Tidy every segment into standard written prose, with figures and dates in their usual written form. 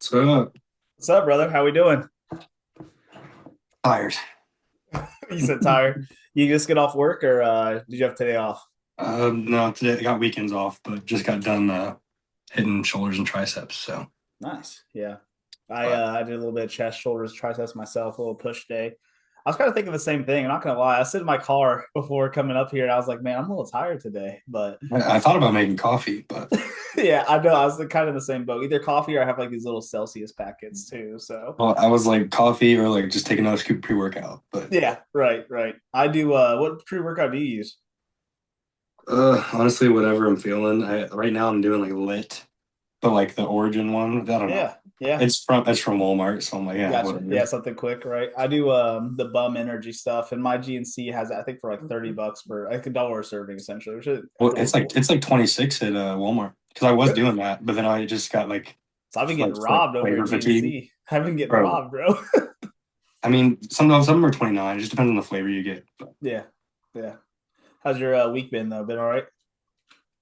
So What's up, brother? How we doing? tired. You said tired. You just get off work, or did you have today off? No, today I got weekends off, but just got done hitting shoulders and triceps. So, Nice. Yeah. I but I did a little bit of chest, shoulders, triceps myself, a little push day. I was kind of thinking the same thing. I'm not gonna lie. I was sitting in my car before coming up here, and I was like, man, I'm a little tired today. But I thought about making coffee, but yeah, I know I was kind of the same boat. Either coffee or I have like these little Celsius packets too. So well, I was like coffee or like just take another scoop of pre-workout. But yeah, right, right. I do. What pre-workout do you use? honestly, whatever I'm feeling. Right now I'm doing like lit, but like the Origin one, I don't know. Yeah, yeah. It's from Walmart, so I'm like, yeah, Gotcha. whatever. Yeah, something quick, right? I do the bum energy stuff, and my GNC has I think for like $30 for like $1 a serving essentially, which is Well, really cool. it's like 26 at Walmart because I was Really? doing that, but then I just got So I've been getting like robbed over at flavor fatigue, GNC. I've been getting bro. robbed, bro. I mean, some of them are 29. It just depends on the flavor you get. But, Yeah, yeah. How's your week been though? Been all right?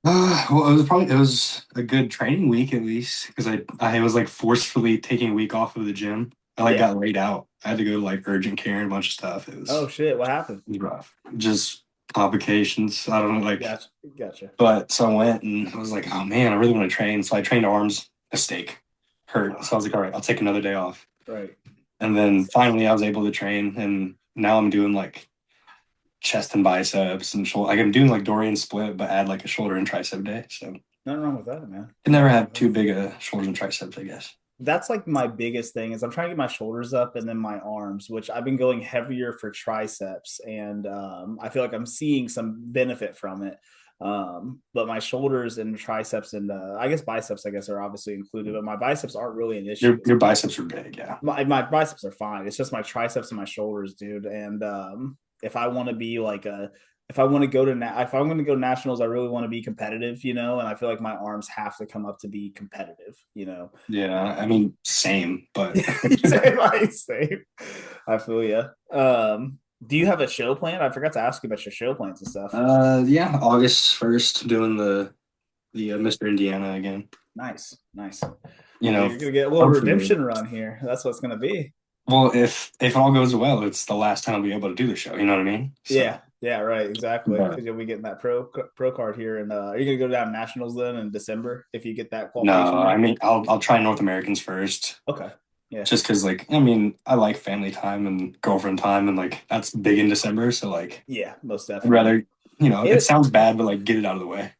well, it was a good training week at least because I was like forcefully taking a week off of the gym. I like Yeah. got laid out. I had to go to like urgent care and a bunch of stuff. Oh shit, what happened? It was rough. Just complications. I don't know, like, Gotcha, gotcha. but so I went and I was like, oh man, I really want to train. So I trained arms, a steak, hurt. So I was like, all right, I'll take another day off. Right. And then finally I was able to train, and now I'm doing like chest and biceps and shoulder. Like I'm doing like Dorian split, but add like a shoulder and tricep day. So Nothing wrong with that, man. can never Nothing wrong have with that. too big a shoulders and triceps, I guess. That's like my biggest thing is I'm trying to get my shoulders up and then my arms, which I've been going heavier for triceps, and I feel like I'm seeing some benefit from it. But my shoulders and triceps and I guess biceps, I guess, are obviously included, but my biceps aren't really an issue. Your biceps are big, yeah. My biceps are fine. It's just my triceps and my shoulders, dude. And if I want to be like a if I want to go to if I'm going to go nationals, I really want to be competitive, and I feel like my arms have to come up to be competitive. Yeah, I mean, same, but Same. I feel you. Do you have a show plan? I forgot to ask you about your show plans and stuff. yeah, August 1st doing the Mr. Indiana again. Nice, nice. You So know, you're gonna get a little hopefully. redemption run here. That's what it's gonna be. Well, if all goes well, it's the last time I'll be able to do the show. You know what I mean? So, Yeah, yeah, right, exactly. but Because you'll be getting that pro card here, and are you gonna go down nationals then in December if you get that no, qualification I there? mean, I'll try North Americans first. Okay, yeah, Just because, like, I mean, I like family time and girlfriend time, and like that's big in December. So, like, yeah, most I'd definitely. rather, it It sounds bad, but like, get it out of the way.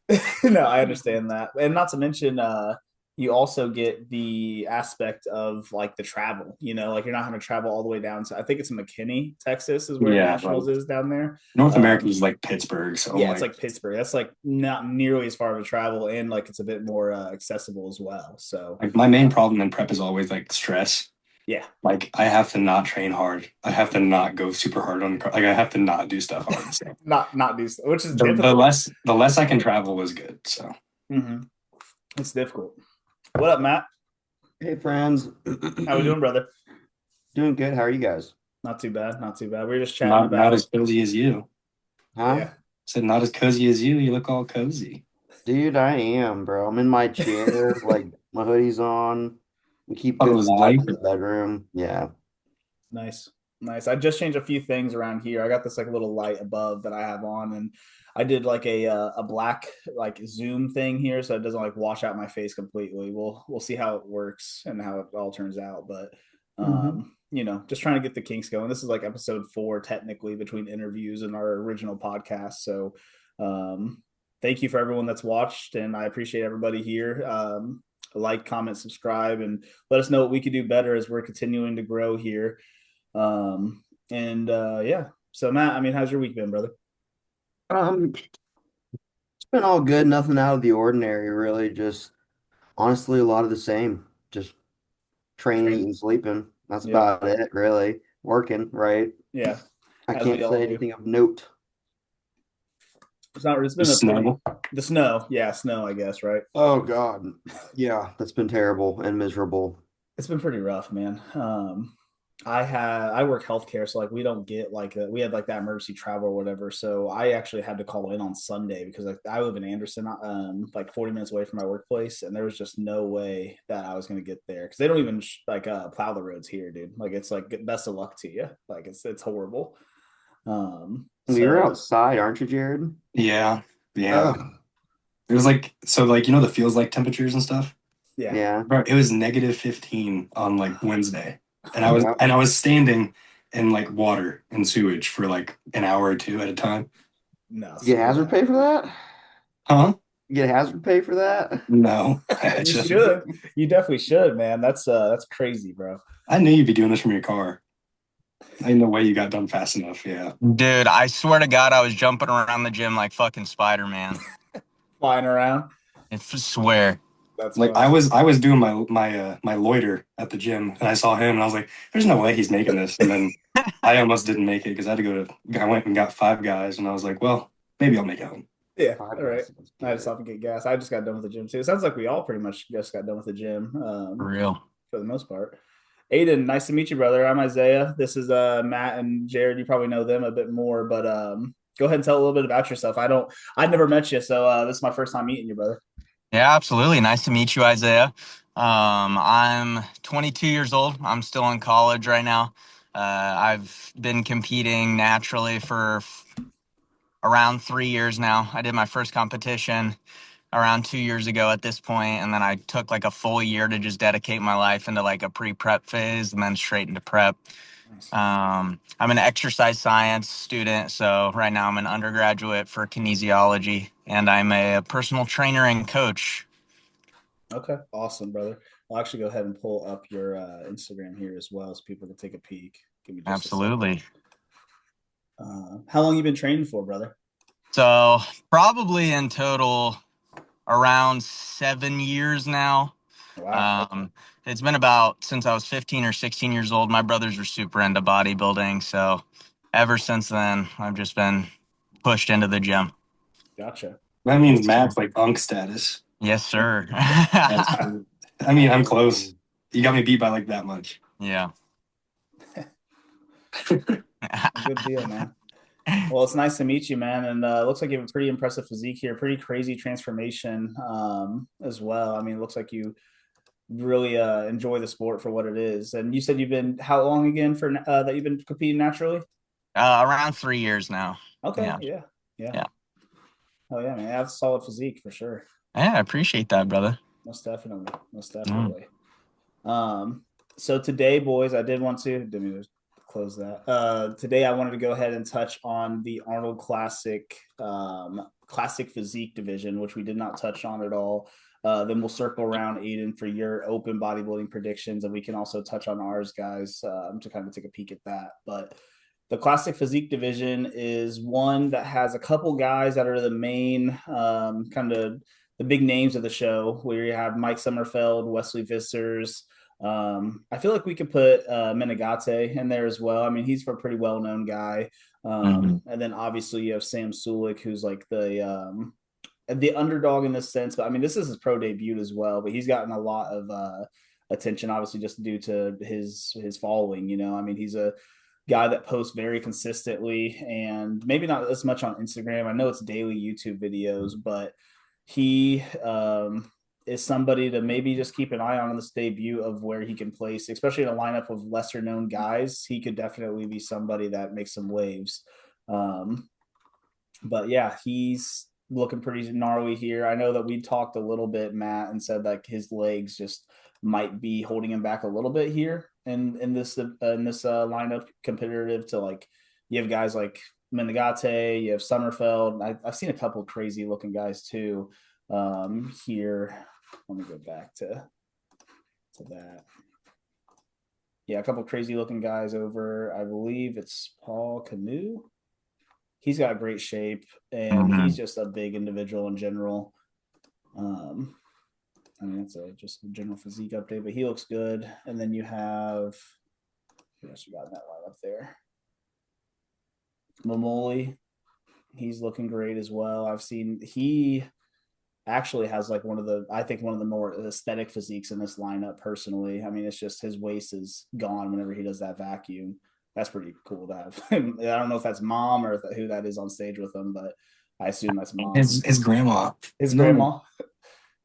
no, I understand that, and not to mention, you also get the aspect of like the travel. Like you're not having to travel all the way down to I think it's McKinney, Texas, is where Yeah, nationals but is down there. North America Um, is like Pittsburgh, so I'm yeah, it's like, like Pittsburgh. That's like not nearly as far of a travel, and like it's a bit more accessible as well. So, my main uh, problem in prep is always like stress. yeah, Like, I have to not train hard. I have to not go super hard like, I have to not do stuff hard. So not do which is the difficult. less I can travel is good. So Mm-hmm. It's difficult. What up, Matt? Hey friends, How we doing, brother? doing good. How are you guys? Not too bad, not too bad. We are just chatting not about as cozy as you. Huh? yeah. Said not as cozy as you. You look all cozy. Dude, I am, bro. I'm in my chair, like my hoodie's on. We keep Thought it good was vibes in late. the bedroom. Yeah. Nice. Nice. I just changed a few things around here. I got this like little light above that I have on, and I did like a black like zoom thing here so it doesn't like wash out my face completely. We'll see how it works and how it all turns out, but Hmm. just trying to get the kinks going. This is like episode 4 technically between interviews and our original podcast. So thank you for everyone that's watched, and I appreciate everybody here. Like, comment, subscribe, and let us know what we could do better as we're continuing to grow here. And yeah. So Matt, I mean, how's your week been, brother? It's been all good, nothing out of the ordinary, really. Just honestly, a lot of the same. Just training, Train. eating, sleeping. That's Yeah. about it, really. Working, right? Yeah. I As we can't all say do. anything of note. It's The been a pretty snow. the snow. Yeah, snow, I guess, right? Oh God. Yeah, that's been terrible and miserable. It's been pretty rough, man. I work healthcare, so like we don't get like we had like that emergency travel or whatever. So I actually had to call in on Sunday because like I live in Anderson, like 40 minutes away from my workplace, and there was just no way that I was gonna get there because they don't even plow the roads here, dude. Like it's like best of luck to you. Like it's horrible. You're So outside, aren't you, Jared? Yeah, yeah. Ugh. It was like so like you know the feels like temperatures and stuff. yeah, Yeah. Bro, it was -15 on like Wednesday, and I oh, was Yeah. and I was standing in like water and sewage for like an hour or two at a time. no, You get see, hazard yeah, pay for that? Huh? You get hazard pay for that? No, I you just should, you definitely should, man. That's crazy, bro. I knew you'd be doing this from your car. Ain't no way you got done fast enough. Yeah. Dude, I swear to God, I was jumping around the gym like fucking Spider-Man. Flying around, I swear. that's Like funny. I was doing my loiter at the gym and I saw him and I was like, there's no way he's making this. And then I almost didn't make it because I had to go to I went and got Five Guys and I was like, well, maybe I'll make it home. Yeah, Five all right. Guys sounds I just good. have to get gas. I just got done with the gym too. It sounds like we all pretty much just got done with the gym, For real. for the most part. Ayden, nice to meet you, brother. I'm Isaiah. This is Matt and Jared. You probably know them a bit more, but go ahead and tell a little bit about yourself. I never met you, so this is my first time meeting you, brother. Yeah, absolutely. Nice to meet you, Isaiah. I'm 22 years old. I'm still in college right now. I've been competing naturally for around 3 years now. I did my first competition around 2 years ago at this point, and then I took like a full year to just dedicate my life into like a pre-prep phase and then straight into prep. Nice. I'm an exercise science student, so right now I'm an undergraduate for kinesiology, and I'm a personal trainer and coach. Okay, awesome, brother. I'll actually go ahead and pull up your Instagram here as well, so people can take a peek. Give me just a second. Absolutely. How long you been training for, brother? So probably in total around 7 years now. Wow. Okay. Um, it's been about since I was 15 or 16 years old. My brothers were super into bodybuilding, so ever since then, I've just been pushed into the gym. Gotcha. That means Matt's like unk status. Yes, sir. That's I mean, I'm close. Um, You got me beat by like that much. Yeah. Good deal, man. Well, it's nice to meet you, man. And looks like you have a pretty impressive physique here, pretty crazy transformation as well. I mean, it looks like you really enjoy the sport for what it is. And you said you've been how long again for that you've been competing naturally? Around 3 years now. Okay, Yeah. yeah, yeah. Yeah. Oh yeah, man, that's a solid physique for sure. Yeah, I appreciate that, brother. Most definitely, most Mm. definitely. Um, so today, boys, I did want to didn't mean to close that. Today I wanted to go ahead and touch on the Arnold Classic Classic Physique division, which we did not touch on at all. Then we'll circle around Ayden for your open bodybuilding predictions, and we can also touch on ours, guys, to kind of take a peek at that. But the Classic Physique division is one that has a couple guys that are the main kind of the big names of the show, where you have Mike Sommerfeld, Wesley Vissers. I feel like we could put Menegate in there as well. I mean, he's a pretty well known guy. Mhm. And then obviously you have Sam Sulik, who's like the underdog in this sense. But I mean, this is his pro debut as well. But he's gotten a lot of attention, obviously, just due to his following. You know, I mean, he's a guy that posts very consistently and maybe not as much on Instagram. I know it's daily YouTube videos, but he is somebody to maybe just keep an eye on this debut of where he can place, especially in a lineup of lesser known guys. He could definitely be somebody that makes some waves. Um, but yeah, he's looking pretty gnarly here. I know that we talked a little bit, Matt, and said like his legs just might be holding him back a little bit here in this lineup comparative to like you have guys like Menegate, you have Summerfeld. I've seen a couple of crazy looking guys too here. Let me go back to that. Yeah, a couple of crazy looking guys over. I believe it's Paul Canoe. He's got great shape and he's Mhm. just a big individual in general. Um, I mean, it's just a general physique update, but he looks good. And then you have who else you got in that lineup there? Mamoli, he's looking great as well. I've seen actually has like one of the more aesthetic physiques in this lineup personally. I mean, it's just his waist is gone whenever he does that vacuum. That's pretty cool to have. I don't know if that's mom or who that is on stage with him, but I assume that's mom. His grandma. His grandma.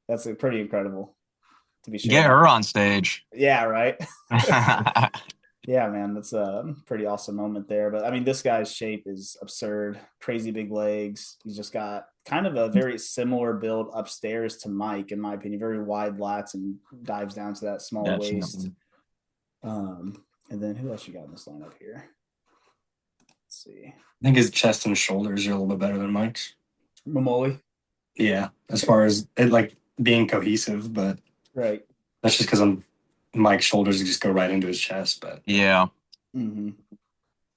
That's pretty incredible to be sure. Get her on stage. Yeah, right. Yeah, man, that's a pretty awesome moment there. But I mean, this guy's shape is absurd. Crazy big legs. He's just got kind of a very similar build upstairs to Mike, in my opinion. Very wide lats and dives down to that small waist. And then who else you got in this lineup here? Let's see. I think his chest and shoulders are a little bit better than Mike's. Mamoli. Yeah, as far as it like being cohesive, but right. That's just because Mike's shoulders just go right into his chest. But yeah. Mm-hmm.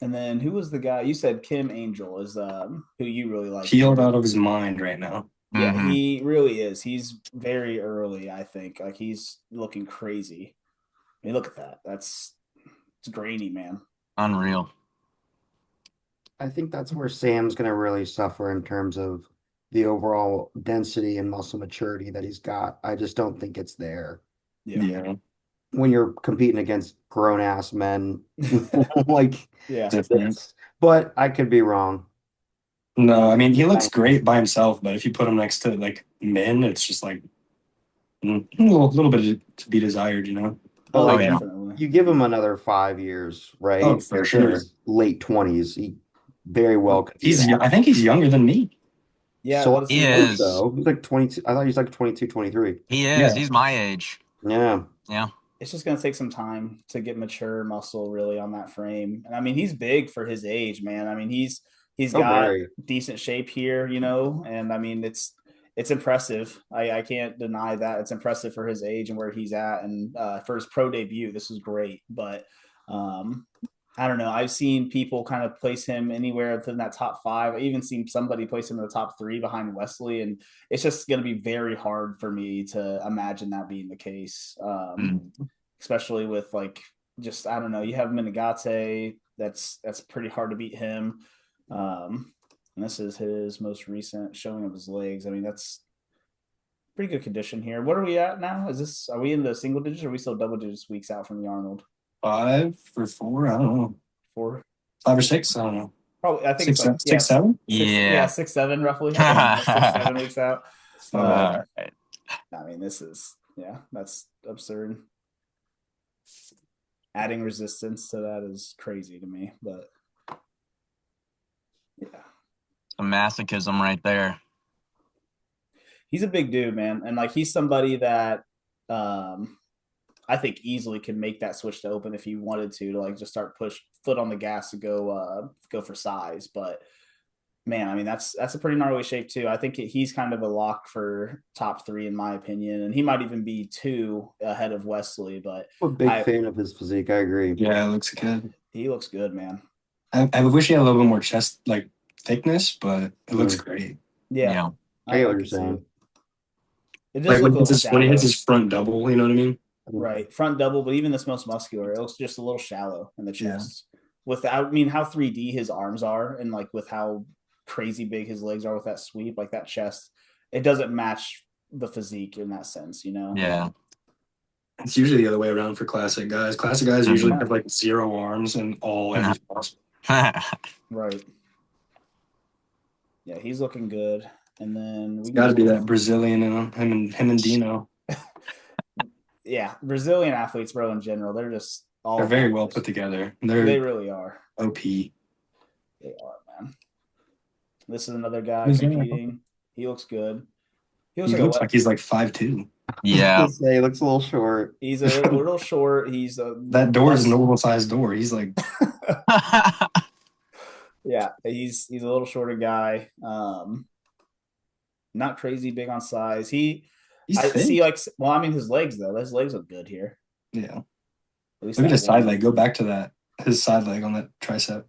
And then who was the guy you said? Kim Angel is who you really like. Healed out of his mind right now. Yeah, he really is. He's very early, I think. Like he's looking crazy. I mean, look at that. It's grainy, man. Unreal. I think that's where Sam's going to really suffer in terms of the overall density and muscle maturity that he's got. I just don't think it's there. Yeah. When you're competing against grown ass men, like, yeah. But I could be wrong. No, I mean, he looks great by himself, but if you put him next to like men, it's just like a little bit to be desired, you know? But like, definitely. You give him another 5 years, right? Oh, for sure. His late 20s. He very well. I think he's younger than me. Yeah, so he is. So he's like 22. I thought he was like 22, 23. He is. Yeah. He's my age. Yeah. Yeah. It's just going to take some time to get mature muscle really on that frame. And I mean, he's big for his age, man. I mean, he's got decent shape here, you know, and I mean, it's impressive. I can't deny that. It's impressive for his age and where he's at. And for his pro debut, this is great. But I don't know. I've seen people kind of place him anywhere within that top 5. I even seen somebody place him in the top 3 behind Wesley. And it's just going to be very hard for me to imagine that being the case. Especially with like, just, I don't know, you have Minigate. That's pretty hard to beat him. And this is his most recent showing of his legs. I mean, that's pretty good condition here. What are we at now? Are we in the single digits or are we still double digits weeks out from the Arnold? 5 or 4, I don't know. 4, 5 or 6, I don't know. Probably, I think 6, it's like, 6, 7. Yeah, 6, 7 roughly. 6, 7 weeks out. I mean, this is that's absurd. Adding resistance to that is crazy to me, but yeah, some masochism right there. He's a big dude, man, and like he's somebody that I think easily could make that switch to open if he wanted to like just start push foot on the gas to go for size. But man, I mean that's a pretty gnarly shape too. I think he's kind of a lock for top 3 in my opinion, and he might even be 2 ahead of Wesley. But I'm a big fan of his physique. I agree. Yeah, it looks good. He looks good, man. I wish he had a little bit more chest like thickness, but it looks great. Yeah. I get what you're saying. It does like look when he hits his front double, you know what I mean? Right, front double, but even this most muscular, it looks just a little shallow in the chest. Without, I mean, how 3D his arms are, and like with how crazy big his legs are with that sweep, like that chest, it doesn't match the physique in that sense, you know? Yeah. It's usually the other way around for classic guys. Classic guys usually have like 0 arms and all every possible. Right. Yeah, he's looking good. And then we got to be that Brazilian in him and Dino. Yeah, Brazilian athletes, bro, in general, they're just they're very well put together. They really are. OP. They are, man. This is another guy competing. He looks good. He looks like he's like 5'2". Yeah. He looks a little short. He's a little short. He's that door is a normal sized door. He's like yeah, he's a little shorter guy. Not crazy big on size. I see like, well, I mean, his legs though. His legs look good here. Yeah. Look at his side leg. Go back to that. His side leg on that tricep.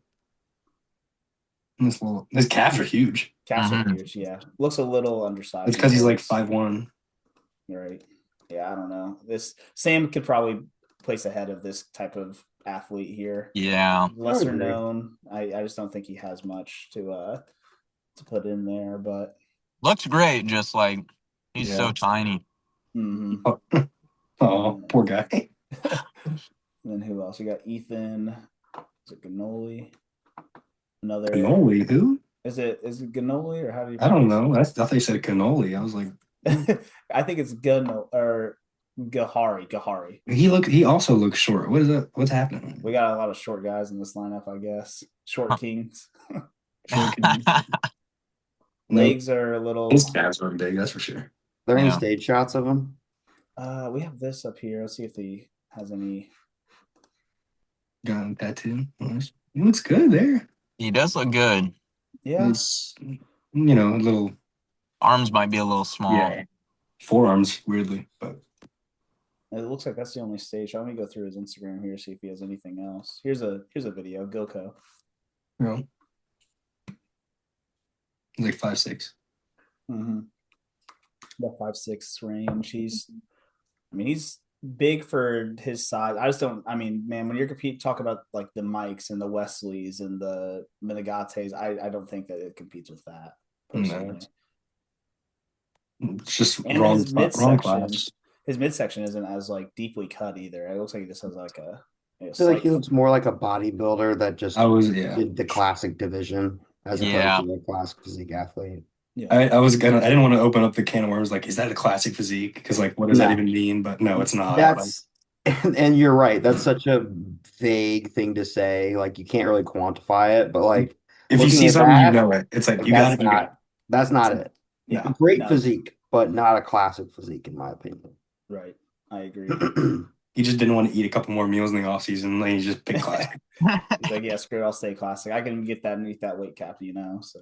His calves are huge. Calves are huge. Yeah, looks a little undersized. It's because he's like 5'1". Right. Yeah, I don't know. Sam could probably place ahead of this type of athlete here. Yeah. Lesser known. I just don't think he has much to put in there, but looks great. Just like He's Yeah. so tiny. Mm-hmm. Oh, poor guy. And then who else? We got Ethan. Is it Ganoli? Another Cannoli, who? Is it Ganoli or how do you I don't pronounce know. I thought they said cannoli. I was like, it? I think it's Gun or Gahari. Gahari. he also looks short. What is that? What's happening? We got a lot of short guys in this lineup, I guess. Short kings. Short kings. Legs are a little. His calves are big, that's for sure. There any Yeah. stage shots of him? We have this up here. Let's see if he has any. Got a tattoo. Nice. He looks good there. He does look good. Yeah. It's a little Arms might be a little small. forearms weirdly, but It looks like that's the only stage. Let me go through his Instagram here, see if he has anything else. Here's a video. Gilco. you know, he's like 5'6". Mm-hmm. The 5'6" range. He's big for his size. I just don't. I mean, man, when you're talk about like the Mikes and the Wesleys and the Minagates, I don't think that it competes with that personally. No. It's just And wrong his wrong class. His midsection isn't as like deeply cut either. It looks like he just has like I feel like he looks more like a bodybuilder that just did the classic division as opposed to a classic physique athlete. Yeah. I didn't want to open up the can of worms. Like, is that a classic physique? Because like, what does that even mean? But no, it's not. That's and you're right. That's such a vague thing to say. Like, you can't really quantify it. But like, if you see something, you know it. It's like you got it. That's not it. Yeah, great physique, but not a classic physique in my opinion. Right, I agree. He just didn't want to eat a couple more meals in the off season. Like, he just picked classic. He's like, yeah, screw it, I'll stay classic. I can get that underneath that weight cap, So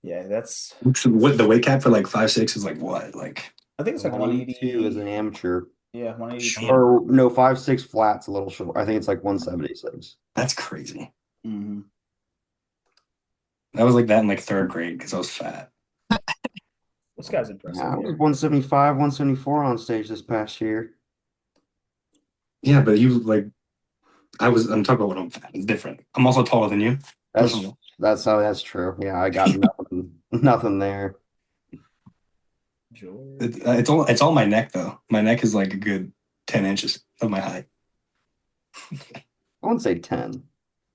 yeah, that's what the weight cap for like 5'6" is like what? Like I think it's like 182 as an amateur. Yeah, 182. Or no, 5'6" flat's a little short. I think it's like 176. That's crazy. Mm-hmm. I was like that in like third grade because I was fat. This guy's impressive. Yeah, I was 175, 174 on stage this past year. Yeah, but you like I'm talking about when I'm fat. It's different. I'm also taller than you. That's true. Yeah, I got nothing there. It's all my neck though. My neck is like a good 10 inches of my height. I wouldn't say 10.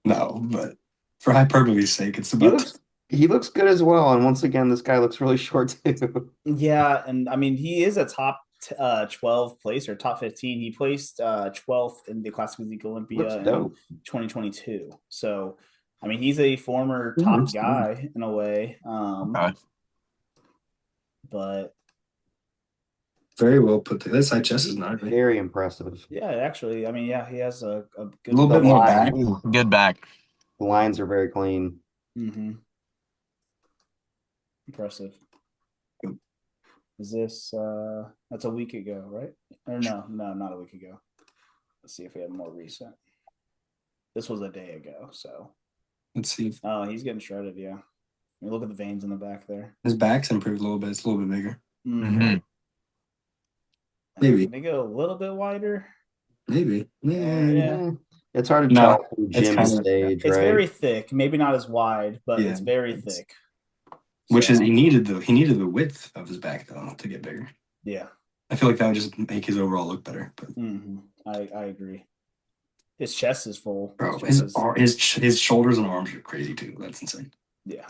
No, but for hyperbole's sake, it's about. He looks good as well. And once again, this guy looks really short too. Yeah, and I mean he is a top 12 place or top 15. He placed 12th in the Classic Physique Olympia in 2022. So I mean he's a former top guy in a way. But very well put together. That side chest is not very impressive. Yeah, actually, I mean, yeah, he has a good little bit more back. Good back. The lines are very clean. Mm-hmm. Impressive. Is this that's a week ago, right? Or no, not a week ago. Let's see if we have more recent. This was a day ago, so let's see. Oh, he's getting shredded, yeah. I mean, look at the veins in the back there. His back's improved a little bit. It's a little bit bigger. Mm-hmm. Maybe they go a little bit wider. Maybe. Yeah. It's hard to tell from gym stage, It's very thick. Maybe not as wide, but it's very thick. Which is he needed the width of his back though to get bigger. Yeah. I feel like that would just make his overall look better. But I agree. His chest is full. Bro, his shoulders and arms are crazy too. That's insane. Yeah.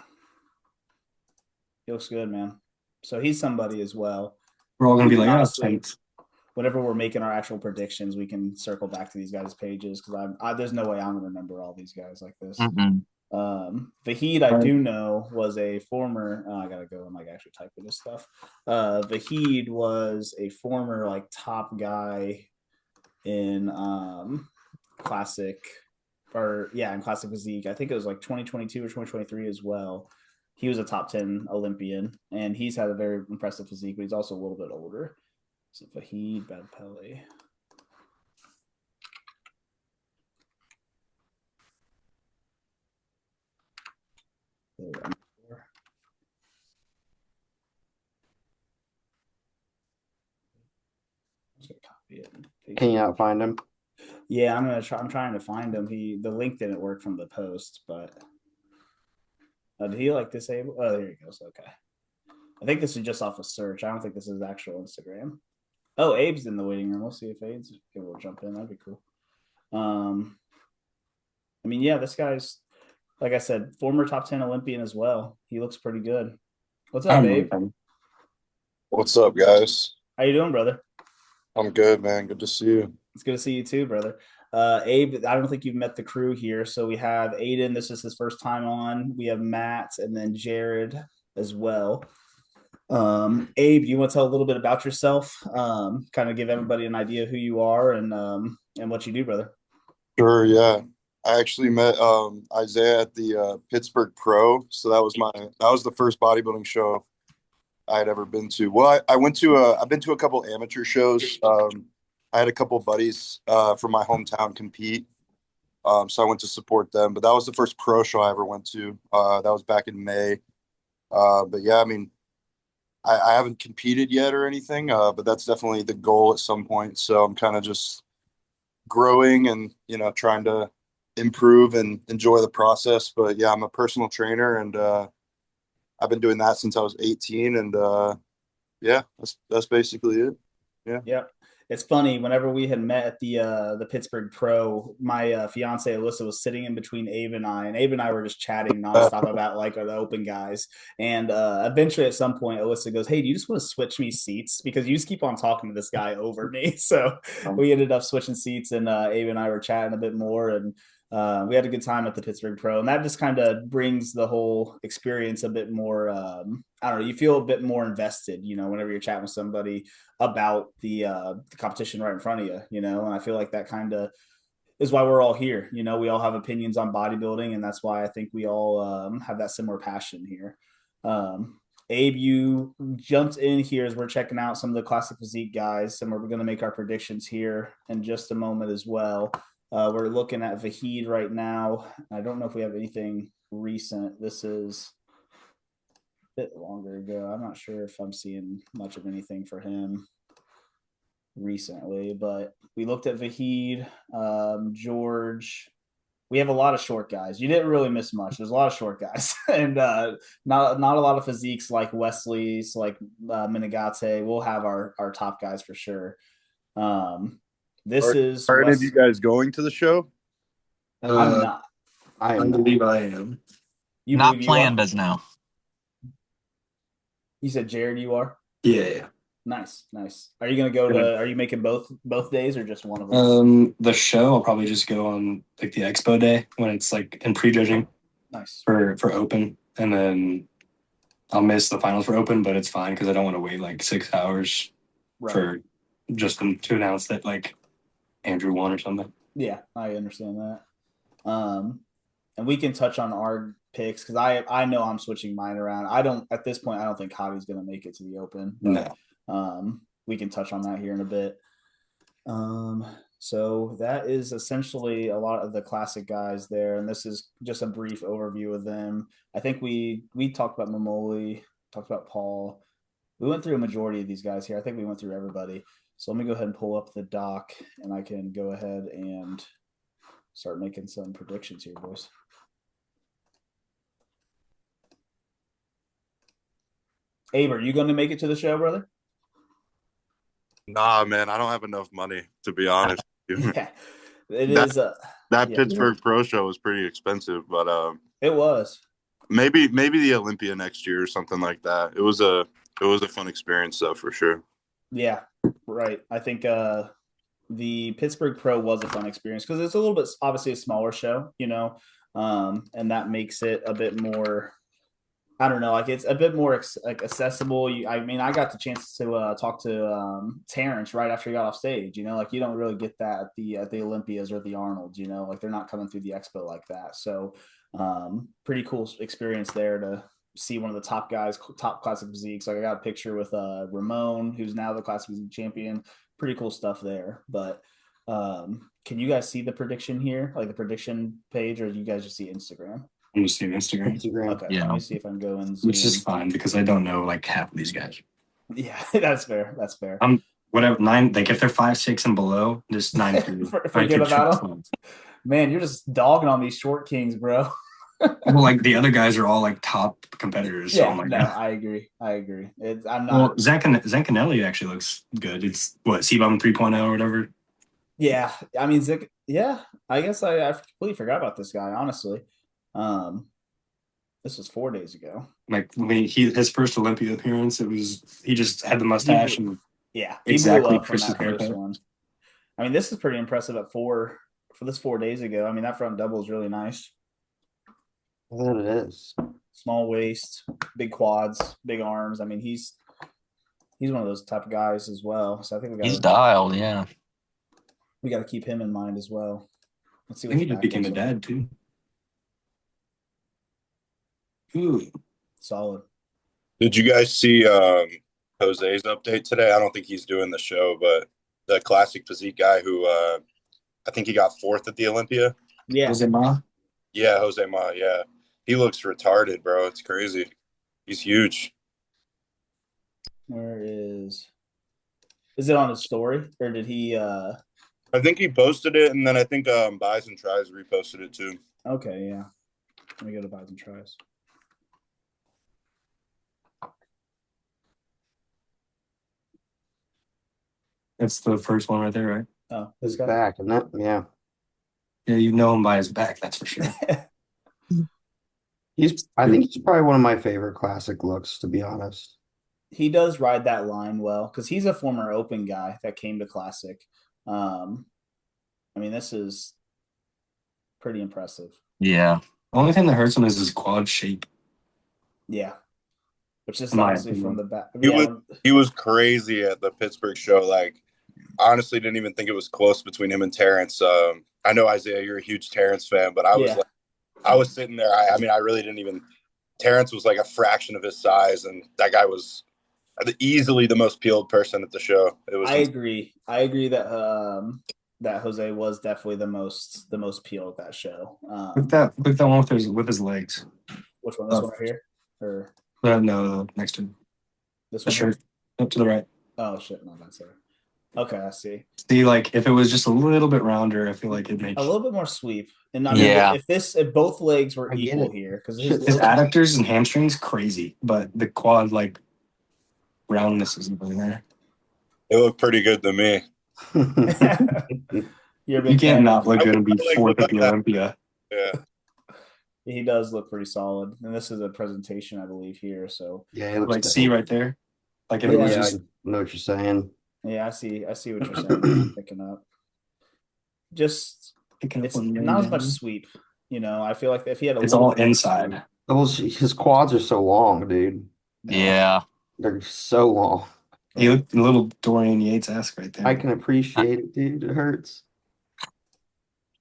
He looks good, man. So he's somebody as well. We're all gonna be like, honestly, whenever we're making our actual predictions, we can circle back to these guys' pages because there's no way I'm gonna remember all these guys like this. Vahid, I do know, was a former. I gotta go and like actually type in this stuff. Vahid was a former like top guy in classic, in classic physique. I think it was like 2022 or 2023 as well. He was a top 10 Olympian, and he's had a very impressive physique, but he's also a little bit older. So Vahid Badpele. Can you not find him? Yeah, I'm trying to find him. The link didn't work from the post, but did he like disable? Oh, there he goes. Okay. I think this is just off a search. I don't think this is actual Instagram. Oh, Abe's in the waiting room. We'll see if Abe's able to jump in. That'd be cool. I mean, yeah, this guy's, like I said, former top 10 Olympian as well. He looks pretty good. What's up, I'm Abe? What's up, guys? How you doing, brother? I'm good, man. Good to see you. It's good to see you too, brother. Abe, I don't think you've met the crew here. So we have Ayden. This is his first time on. We have Matt and then Jared as well. Abe, you want to tell a little bit about yourself? Kind of give everybody an idea of who you are and what you do, brother. Sure, yeah. I actually met Isiah at the Pittsburgh Pro, so that was the first bodybuilding show I had ever been to. Well, I've been to a couple amateur shows. I had a couple buddies from my hometown compete, so I went to support them. But that was the first pro show I ever went to. That was back in May. But yeah, I mean, I haven't competed yet or anything, but that's definitely the goal at some point. So I'm kind of just growing and trying to improve and enjoy the process. But yeah, I'm a personal trainer, and I've been doing that since I was 18, and yeah, that's basically it. Yeah. Yep. It's funny. Whenever we had met at the Pittsburgh Pro, my fiance Alyssa was sitting in between Abe and I, and Abe and I were just chatting nonstop about like the open guys. And eventually, at some point, Alyssa goes, "Hey, do you just want to switch me seats? Because you just keep on talking to this guy over me." So we ended up switching seats, and Abe and I were chatting a bit more, and we had a good time at the Pittsburgh Pro, and that just kind of brings the whole experience a bit more. I don't know. You feel a bit more invested, whenever you're chatting with somebody about the competition right in front of you, and I feel like that kind of is why we're all here. We all have opinions on bodybuilding, and that's why I think we all have that similar passion here. Abe, you jumped in here as we're checking out some of the classic physique guys, and we're going to make our predictions here in just a moment as well. We're looking at Vahid right now. I don't know if we have anything recent. This is a bit longer ago. I'm not sure if I'm seeing much of anything for him recently, but we looked at Vahid, George. We have a lot of short guys. You didn't really miss much. There's a lot of short guys, and not a lot of physiques like Wesley's, like Minigate. We'll have our top guys for sure. Are any of you guys going to the show? I'm not. I believe I am. You Not believe planned you are? as now. You said Jared, you are? Yeah. Nice. Are you gonna go to? Are you making both days or just one of them? The show I'll probably just go on like the expo day when it's like in prejudging Nice. for open, and then I'll miss the finals for open, but it's fine because I don't want to wait like 6 hours for just them to announce that like Andrew won or something. Yeah, I understand that. And we can touch on our picks because I know I'm switching mine around. At this point I don't think Javi's gonna make it to the open. But, No. We can touch on that here in a bit. So that is essentially a lot of the classic guys there, and this is just a brief overview of them. I think we talked about Mamoli, talked about Paul. We went through a majority of these guys here. I think we went through everybody. So let me go ahead and pull up the doc, and I can go ahead and start making some predictions here, boys. Abe, are you going to make it to the show, brother? Nah, man, I don't have enough money, to be honest with you. Yeah, it is. That Pittsburgh Pro show was pretty expensive, but it was. Maybe the Olympia next year or something like that. It was a fun experience, though, for sure. Yeah, right. I think the Pittsburgh Pro was a fun experience because it's a little bit obviously a smaller show, and that makes it a bit more. I don't know, like it's a bit more accessible. I mean, I got the chance to talk to Terrence right after he got off stage. Like you don't really get that at the Olympias or the Arnolds. Like they're not coming through the expo like that. So pretty cool experience there to see one of the top guys, top classic physiques. Like I got a picture with Ramon, who's now the classic physique champion. Pretty cool stuff there. But can you guys see the prediction here, like the prediction page, or do you guys just see Instagram? I'm just seeing Instagram. Okay, yeah. Let me see if I can go and zoom. Which is fine because I don't know like half of these guys. Yeah, that's fair. I'm whatever 9. Like if they're 5'6" and below, just 9. Forget about them. Man, you're just dogging on these short kings, bro. Well, like the other guys are all like top competitors. So I'm Yeah, like, no, yeah. I agree. I'm Well, not. Zancanelli actually looks good. It's what, C-Bum 3.0 or whatever. Yeah, I mean, yeah, I guess I completely forgot about this guy. Honestly, um, this was 4 days ago. Like when his first Olympia appearance, he just had the He mustache blew, and yeah, he blew exactly up from Chris's that first haircut. one. I mean, this is pretty impressive at for this 4 days ago. I mean, that front double is really nice. That it is. Small waist, big quads, big arms. I mean, he's one of those type of guys as well. So I think He's dialed, yeah. we got to keep him in mind as well. Let's see I what think his he just back became a looks like. dad too. Ooh, Solid. Did you guys see Jose's update today? I don't think he's doing the show, but the classic physique guy who I think he got fourth at the Olympia. Yeah. was it Ma? Yeah, Jose Ma. Yeah, he looks retarded, bro. It's crazy. He's huge. Where is it on his story or did he? I think he posted it, and then I think Buys and Tries reposted it too. Okay, yeah. Let me go to buys and tries. That's the first one right there, right? Oh, this He's guy. back, isn't it? Yeah. Yeah, you know him by his back, that's for sure. I think he's probably one of my favorite classic looks, to be honest. He does ride that line well because he's a former open guy that came to classic. I mean, this is pretty impressive. Yeah. The only thing that hurts him is his quad shape. Yeah, which is In my honestly from opinion. the back. He Yeah, he was crazy at the Pittsburgh show. Like, honestly, didn't even think it was close between him and Terrence. I know Isaiah, you're a huge Terrence fan, but I was yeah. like, I was sitting there. I mean, I really didn't even. Terrence was like a fraction of his size, and that guy was easily the most peeled person at the show. It was. I agree. I agree that that Jose was definitely the most peeled at that show. Look that one with his legs. Which one? This one right here, or No, next to this the one? shirt up to the right. Oh shit! No, that's there. Okay, I see. See, like if it was just a little bit rounder, I feel like it'd make A little bit more sweep, and I mean, Yeah. if both legs were I get equal it. here, because his adductors and hamstrings crazy, but the quad like roundness isn't really there. It looked pretty good to me. You're a big You can't fan not of- look good and be like fourth at the that. Olympia. Yeah. He does look pretty solid, and this is a presentation, I believe, here. So Yeah, he looks Like dope. see right there. Like if it was Yeah, just I know what you're saying. yeah, I see what you're saying. Picking up, just picking up it's on not as much down. sweep. You know, I feel like if he had a It's little all bit more inside. sweep- His quads are so long, dude. Yeah. They're so long. He looked a little Dorian Yates-esque right there. I can appreciate it, dude. It hurts.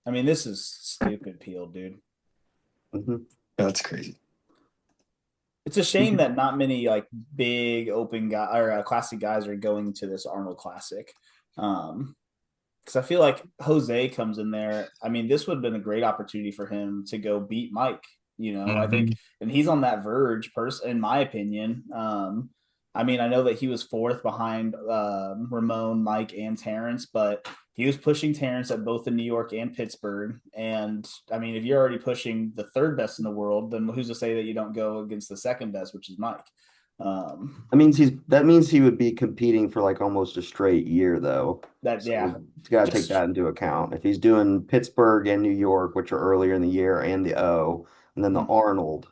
I mean, this is stupid peeled, dude. Mm-hmm. Yeah, that's crazy. It's a shame that not many like big open guy or classic guys are going to this Arnold Classic. Because I feel like Jose comes in there. I mean, this would have been a great opportunity for him to go beat Mike. You know, I think, and he's on that verge, in my opinion. I mean, I know that he was fourth behind Ramon, Mike, and Terrence, but he was pushing Terrence at both in New York and Pittsburgh. And I mean, if you're already pushing the third best in the world, then who's to say that you don't go against the second best, which is Mike? That means he would be competing for like almost a straight year, though. That So yeah, you got to take that into account. If he's doing Pittsburgh and New York, which are earlier in the year, and the O, and then the Arnold,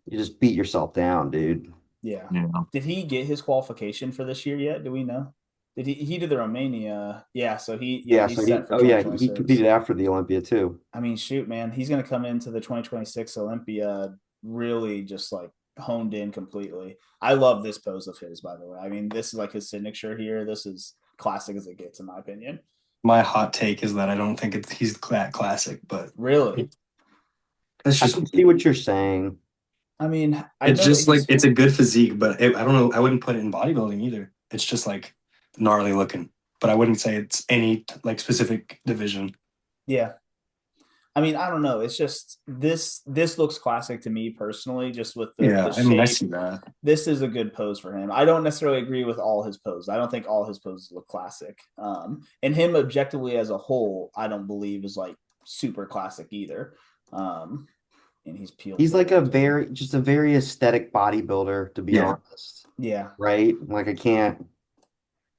you just beat yourself down, dude. Yeah. Yeah. Did he get his qualification for this year yet? Do we know? Did he did the Romania? Yeah, so he's So set for he 2026. competed after the Olympia too. I mean, shoot, man, he's gonna come into the 2026 Olympia really just like honed in completely. I love this pose of his, by the way. I mean, this is like his signature here. This is classic as it gets, in my opinion. My hot take is that I don't think he's that classic, but Really, it's I just can see what you're saying. I mean, I it's know just that like it's a good physique, but I don't know. I wouldn't put it in bodybuilding either. It's just like gnarly looking, but I wouldn't say it's any like specific division. yeah. I mean, I don't know. It's just this looks classic to me personally, just with the I shape. mean, I see that. This is a good pose for him. I don't necessarily agree with all his poses. I don't think all his poses look classic. And him objectively as a whole, I don't believe is like super classic either. and he's peeled. He's like a very aesthetic bodybuilder, to be honest. Yeah. Right? Like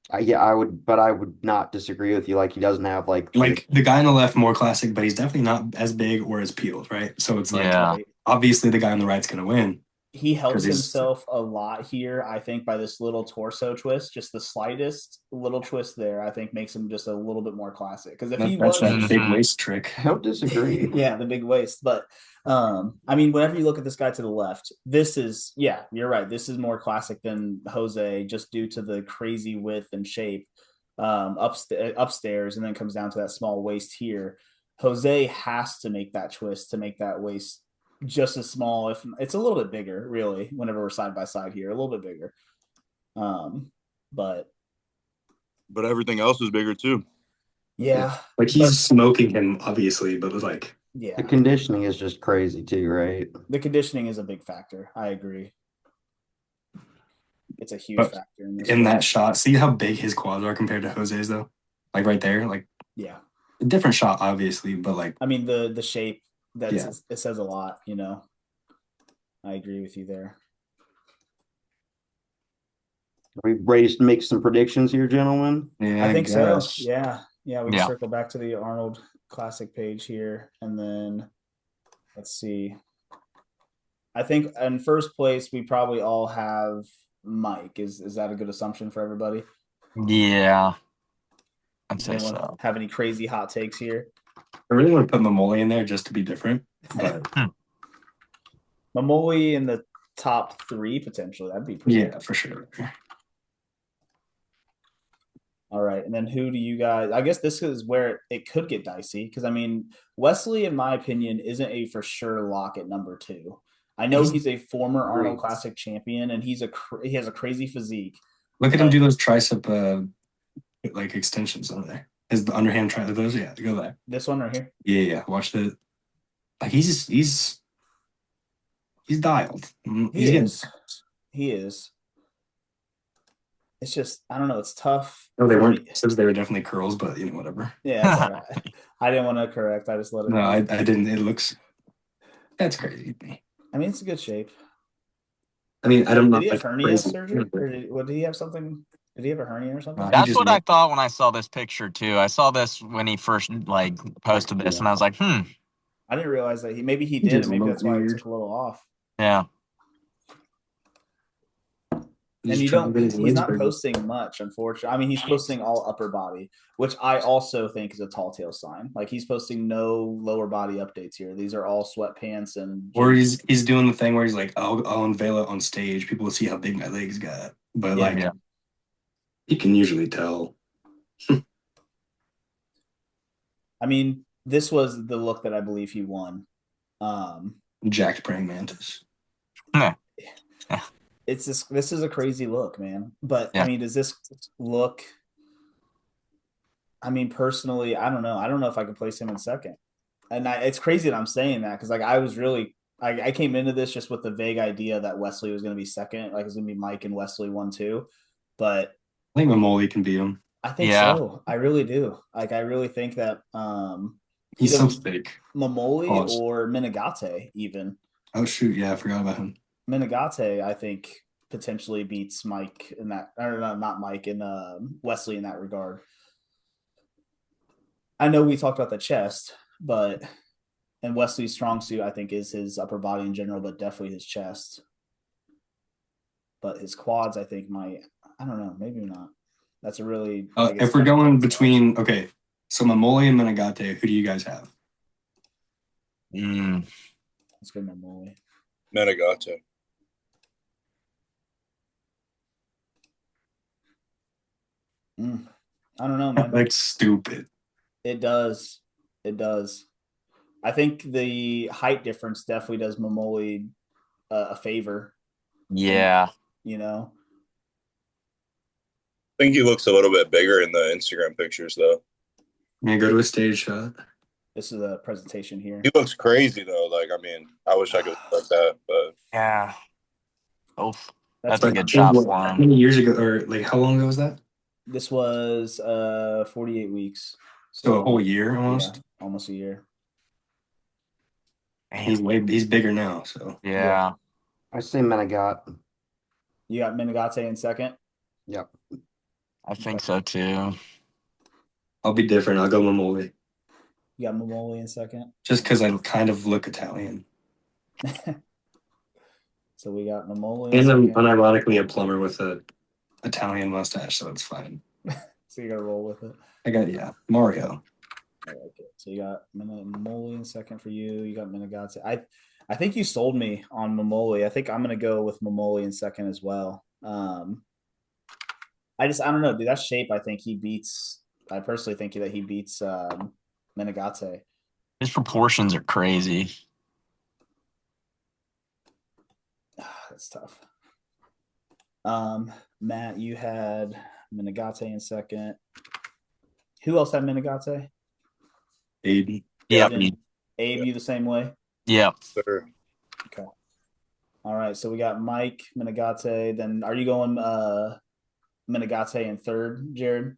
I would not disagree with you. Like he doesn't have like the guy on the left more classic, but he's definitely not as big or as peeled, right? So it's like obviously the guy on the right's gonna win. He helps himself a lot here, I think, by this little torso twist. Just the slightest little twist there, I think, makes him just a little bit more classic. Because if he was that big waist trick, I don't disagree. yeah, the big waist. But I mean, whenever you look at this guy to the left, this is you're right. This is more classic than Jose, just due to the crazy width and shape upstairs, and then comes down to that small waist here. Jose has to make that twist to make that waist just as small, if it's a little bit bigger, really, whenever we're side by side here, a little bit bigger. But everything else is bigger too. Yeah. Like he's smoking him, obviously, but like the conditioning is just crazy too, right? The conditioning is a big factor. I agree. It's a huge factor in that shot. See how big his quads are compared to Jose's though? Like right there, like a different shot, obviously, but like I mean the shape it says a lot, you know. I agree with you there. Are we ready to make some predictions here, gentlemen? Yeah, I think so. Yeah. We can circle back to the Arnold Classic page here, and then let's see. I think in first place we probably all have Mike. Is that a good assumption for everybody? Yeah, I'd say so. Have any crazy hot takes here? I really want to put Mamoli in there just to be different, but Mamoli in the top 3 potentially. That'd be pretty for sure. All right, and then who do you guys? I guess this is where it could get dicey because I mean Wesley, in my opinion, isn't a for sure lock at number 2. I know he's a former Arnold Classic champion, and he has a crazy physique. Look at him do those tricep like extensions over there. Is the underhand try those? Yeah, go there. This one right here. Yeah. Watch the. Like he's dialed. He is. It's just I don't know. It's tough. No, they weren't. Says they were definitely curls, but whatever. Yeah, that's all right. I didn't want to correct. I just let it. No, I didn't. It looks. That's crazy to me. I mean, it's a good shape. I mean, I don't know. Did he have hernia surgery? Or did he have something? Did he have a hernia or something? That's what I thought when I saw this picture too. I saw this when he first posted this, and I was like, I didn't realize that maybe he did, and maybe that's why he took a little off. Yeah. And he's not posting much, unfortunately. I mean, he's posting all upper body, which I also think is a tall tale sign. Like he's posting no lower body updates here. These are all sweatpants and. Or he's doing the thing where he's like, I'll unveil it on stage. People will see how big my legs got. But you can usually tell. I mean, this was the look that I believe he won. Jacked praying mantis. This is a crazy look, man. But I mean, does this look? I mean, personally, I don't know. I don't know if I could place him in second. And it's crazy that I'm saying that because I was really I came into this just with the vague idea that Wesley was going to be second, like it's going to be Mike and Wesley 1-2. But I think Mamoli can beat him. I think so. I really do. Like I really think that he's so thick. Mamoli or Minigate even. Oh shoot! Yeah, I forgot about him. Minigate, I think, potentially beats Mike in that, or not Mike, and Wesley in that regard. I know we talked about the chest, and Wesley's strong suit, I think, is his upper body in general, but definitely his chest. But his quads, I think, I don't know, maybe not. That's a really. If we're going between, so Mamoli and Minigate, who do you guys have? Let's go Mamoli. Minigate. I don't know, man. Like stupid. It does. I think the height difference definitely does Mamoli a favor. Yeah. You know? I think he looks a little bit bigger in the Instagram pictures, though. Yeah, go to a stage shot. This is a presentation here. He looks crazy, though. Like, I mean, I wish I could look like that, but. Yeah. Oh, that's a good shot for him. How many years ago, or like how long ago was that? This was 48 weeks. So a whole year almost? Yeah, almost a year. He's bigger now. So Yeah. I say Menegat. You got Menegate in second. Yep. I think so too. I'll be different. I'll go Mamoli. You got Momoli in second. Just because I kind of look Italian. So we got Momoli in And I'm second. unironically a plumber with a Italian mustache, so it's fine. So you got to roll with it. I got Mario. I like it. So you got Momoli in second for you. You got Menegate. I think you sold me on Momoli. I think I'm gonna go with Momoli in second as well. I don't know, dude. That shape, I think he beats. I personally think that he beats Menegate. His proportions are crazy. That's tough. Matt, you had Menegate in second. Who else had Menegate? Ayden. Yep. Abe, you the same way? Yep. Sure. Okay. All right. So we got Mike, Menegate. Then are you going Menegate in third, Jared?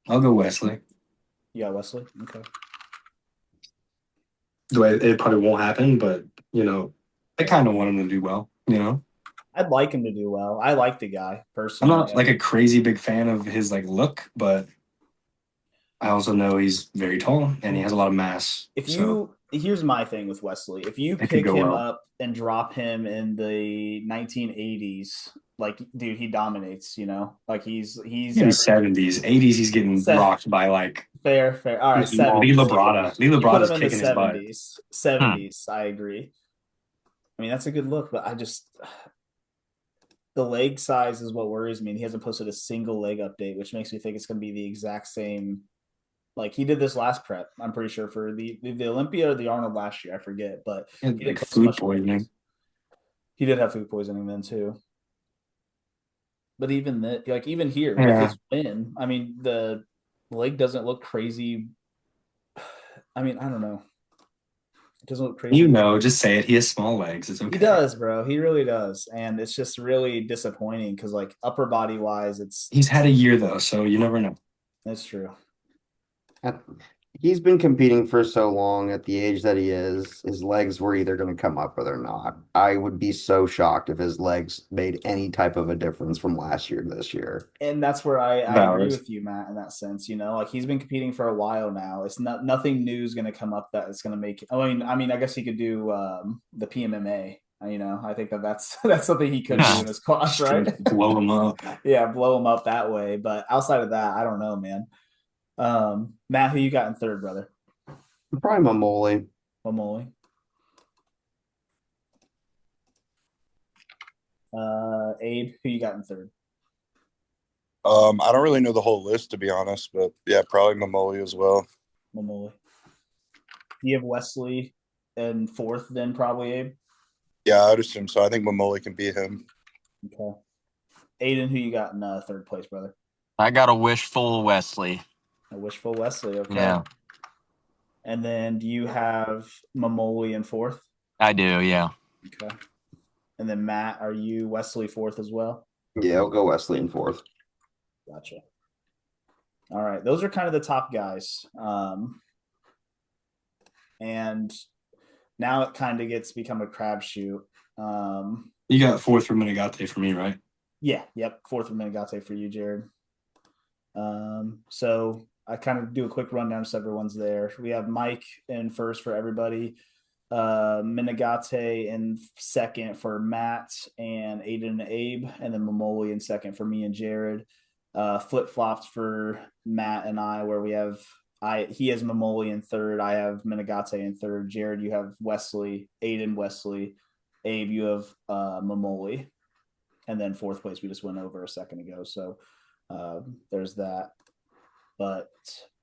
I'll go Wesley. You got Wesley? Okay. It probably won't happen, but I kind of want him to do well. I'd like him to do well. I like the guy I'm personally. not like a crazy big fan of his like look, but I also know he's very tall and he has a lot of mass. Here's my thing with Wesley. If you It could pick go him well. up and drop him in the 1980s, like dude, he dominates. Like he's in 70s, 80s, he's getting rocked by like fair. All right, Lee 70s. Labrada. Lee You put Labrada's him in the kicking his butt. 70s. I agree. I mean, that's a good look, but the leg size is what worries me. And he hasn't posted a single leg update, which makes me think it's going to be the exact same. Like he did this last prep, I'm pretty sure for the Olympia or the Arnold last year, I forget, but he like food poisoning. He did have food poisoning then too. But even that, like even here Yeah. with his win, I mean the leg doesn't look crazy. I mean, I don't know. It doesn't look crazy. Just say it. He has small legs. It's okay. He does, bro. He really does, and it's just really disappointing because like upper body wise, he's had a year though, so you never know. That's true. He's been competing for so long at the age that he is. His legs were either going to come up or they're not. I would be so shocked if his legs made any type of a difference from last year to this year. And that's where I agree with you, Matt, in that sense. Like he's been competing for a while now. It's nothing new is going to come up that is going to make. I mean, I guess he could do the PMMA. I think that's something he could do in his class, right? Blow him up. Yeah, blow him up that way. But outside of that, I don't know, man. Matt, who you got in third, brother? Probably Mamoli. Abe, who you got in third? I don't really know the whole list, to be honest, but yeah, probably Mamoli as well. Mamoli. You have Wesley in fourth, then probably Abe? Yeah, I'd assume so. I think Mamoli can beat him. Okay. Ayden, who you got in third place, brother? I got a wishful Wesley. A wishful Wesley, okay. Yeah. And then do you have Mamoli in fourth? I do, yeah. Okay. And then Matt, are you Wesley fourth as well? Yeah, I'll go Wesley in fourth. Gotcha. All right. Those are kind of the top guys. And now it kind of become a crapshoot. You got fourth for Menegate for me, right? Yeah. Yep. Fourth for Menegate for you, Jared. So I kind of do a quick rundown so everyone's there. We have Mike in first for everybody. Menegate in second for Matt and Ayden and Abe, and then Mamoli in second for me and Jared. Flip-flops for Matt and I, where he has Mamoli in third, I have Menegate in third. Jared, you have Wesley, Ayden, Wesley. Abe, you have Mamoli. And then fourth place we just went over a second ago. So there's that. But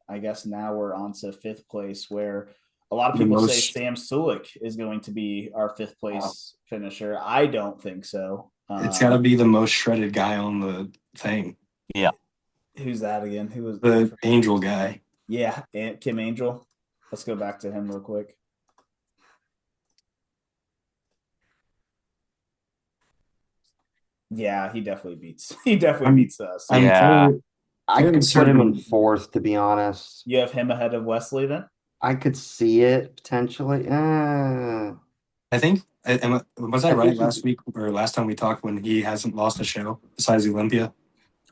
I guess now we're on to fifth place, where a lot of people say Sam Sulek is going to be our fifth place finisher. I don't think so. It's got to be the most shredded guy on the thing. Yeah. Who's that again? Who was the Angel guy? Yeah, Kim Angel. Let's go back to him real quick. Yeah, he definitely beats. He definitely beats us. I could put him in fourth, to be honest. You have him ahead of Wesley then? I could see it potentially. I think, was I I right think last week or last time we talked when he hasn't lost a show besides Olympia?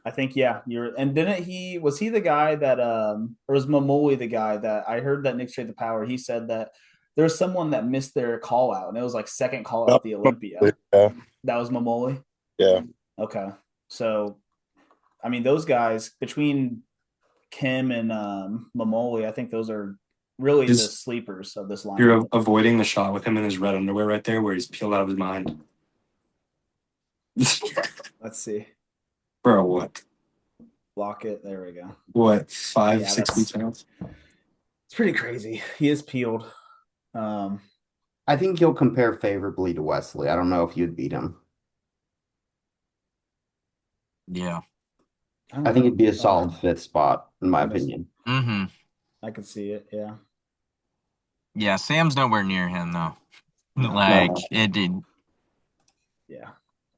I think and didn't was he the guy that or was Momoli the guy that I heard that Nick Trade the Power, he said that there's someone that missed their call out and it was like second call out the Olympia. Yeah. That was Momoli? Yeah. Okay. So I mean those guys between Kim and Momoli, I think those are really the sleepers of this lineup. You're avoiding the shot with him in his red underwear right there where he's peeled out of his mind. Let's see. Bro, what? Block it. There we go. What, 6 feet out? It's pretty crazy. He is peeled. I think he'll compare favorably to Wesley. I don't know if you'd beat him. Yeah. I think it'd be a solid fifth spot, in my opinion. Mm-hmm. I could see it, yeah. Yeah, Sam's nowhere near him though. It did. Yeah.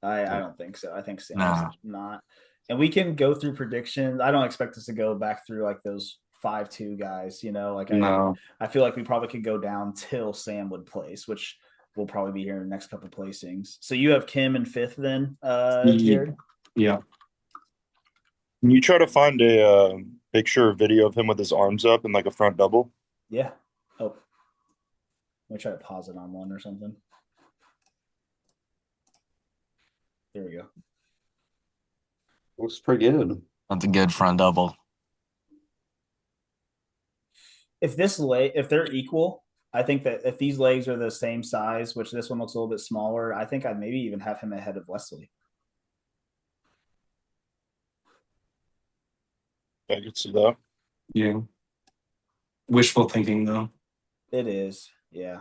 I don't think so. I think Sam's not. And we can go through predictions. I don't expect us to go back through like those 5-2 guys, I feel like we probably could go down till Sam would place, which will probably be here in the next couple placings. So you have Kim in fifth then, Jared? Yeah. Can you try to find a picture or video of him with his arms up in like a front double? Yeah. Oh. Let me try to pause it on one or something. There we go. Looks pretty good. That's a good front double. If they're equal, I think that if these legs are the same size, which this one looks a little bit smaller, I think I'd maybe even have him ahead of Wesley. I could see that. Yeah. Wishful thinking, though. It is, yeah.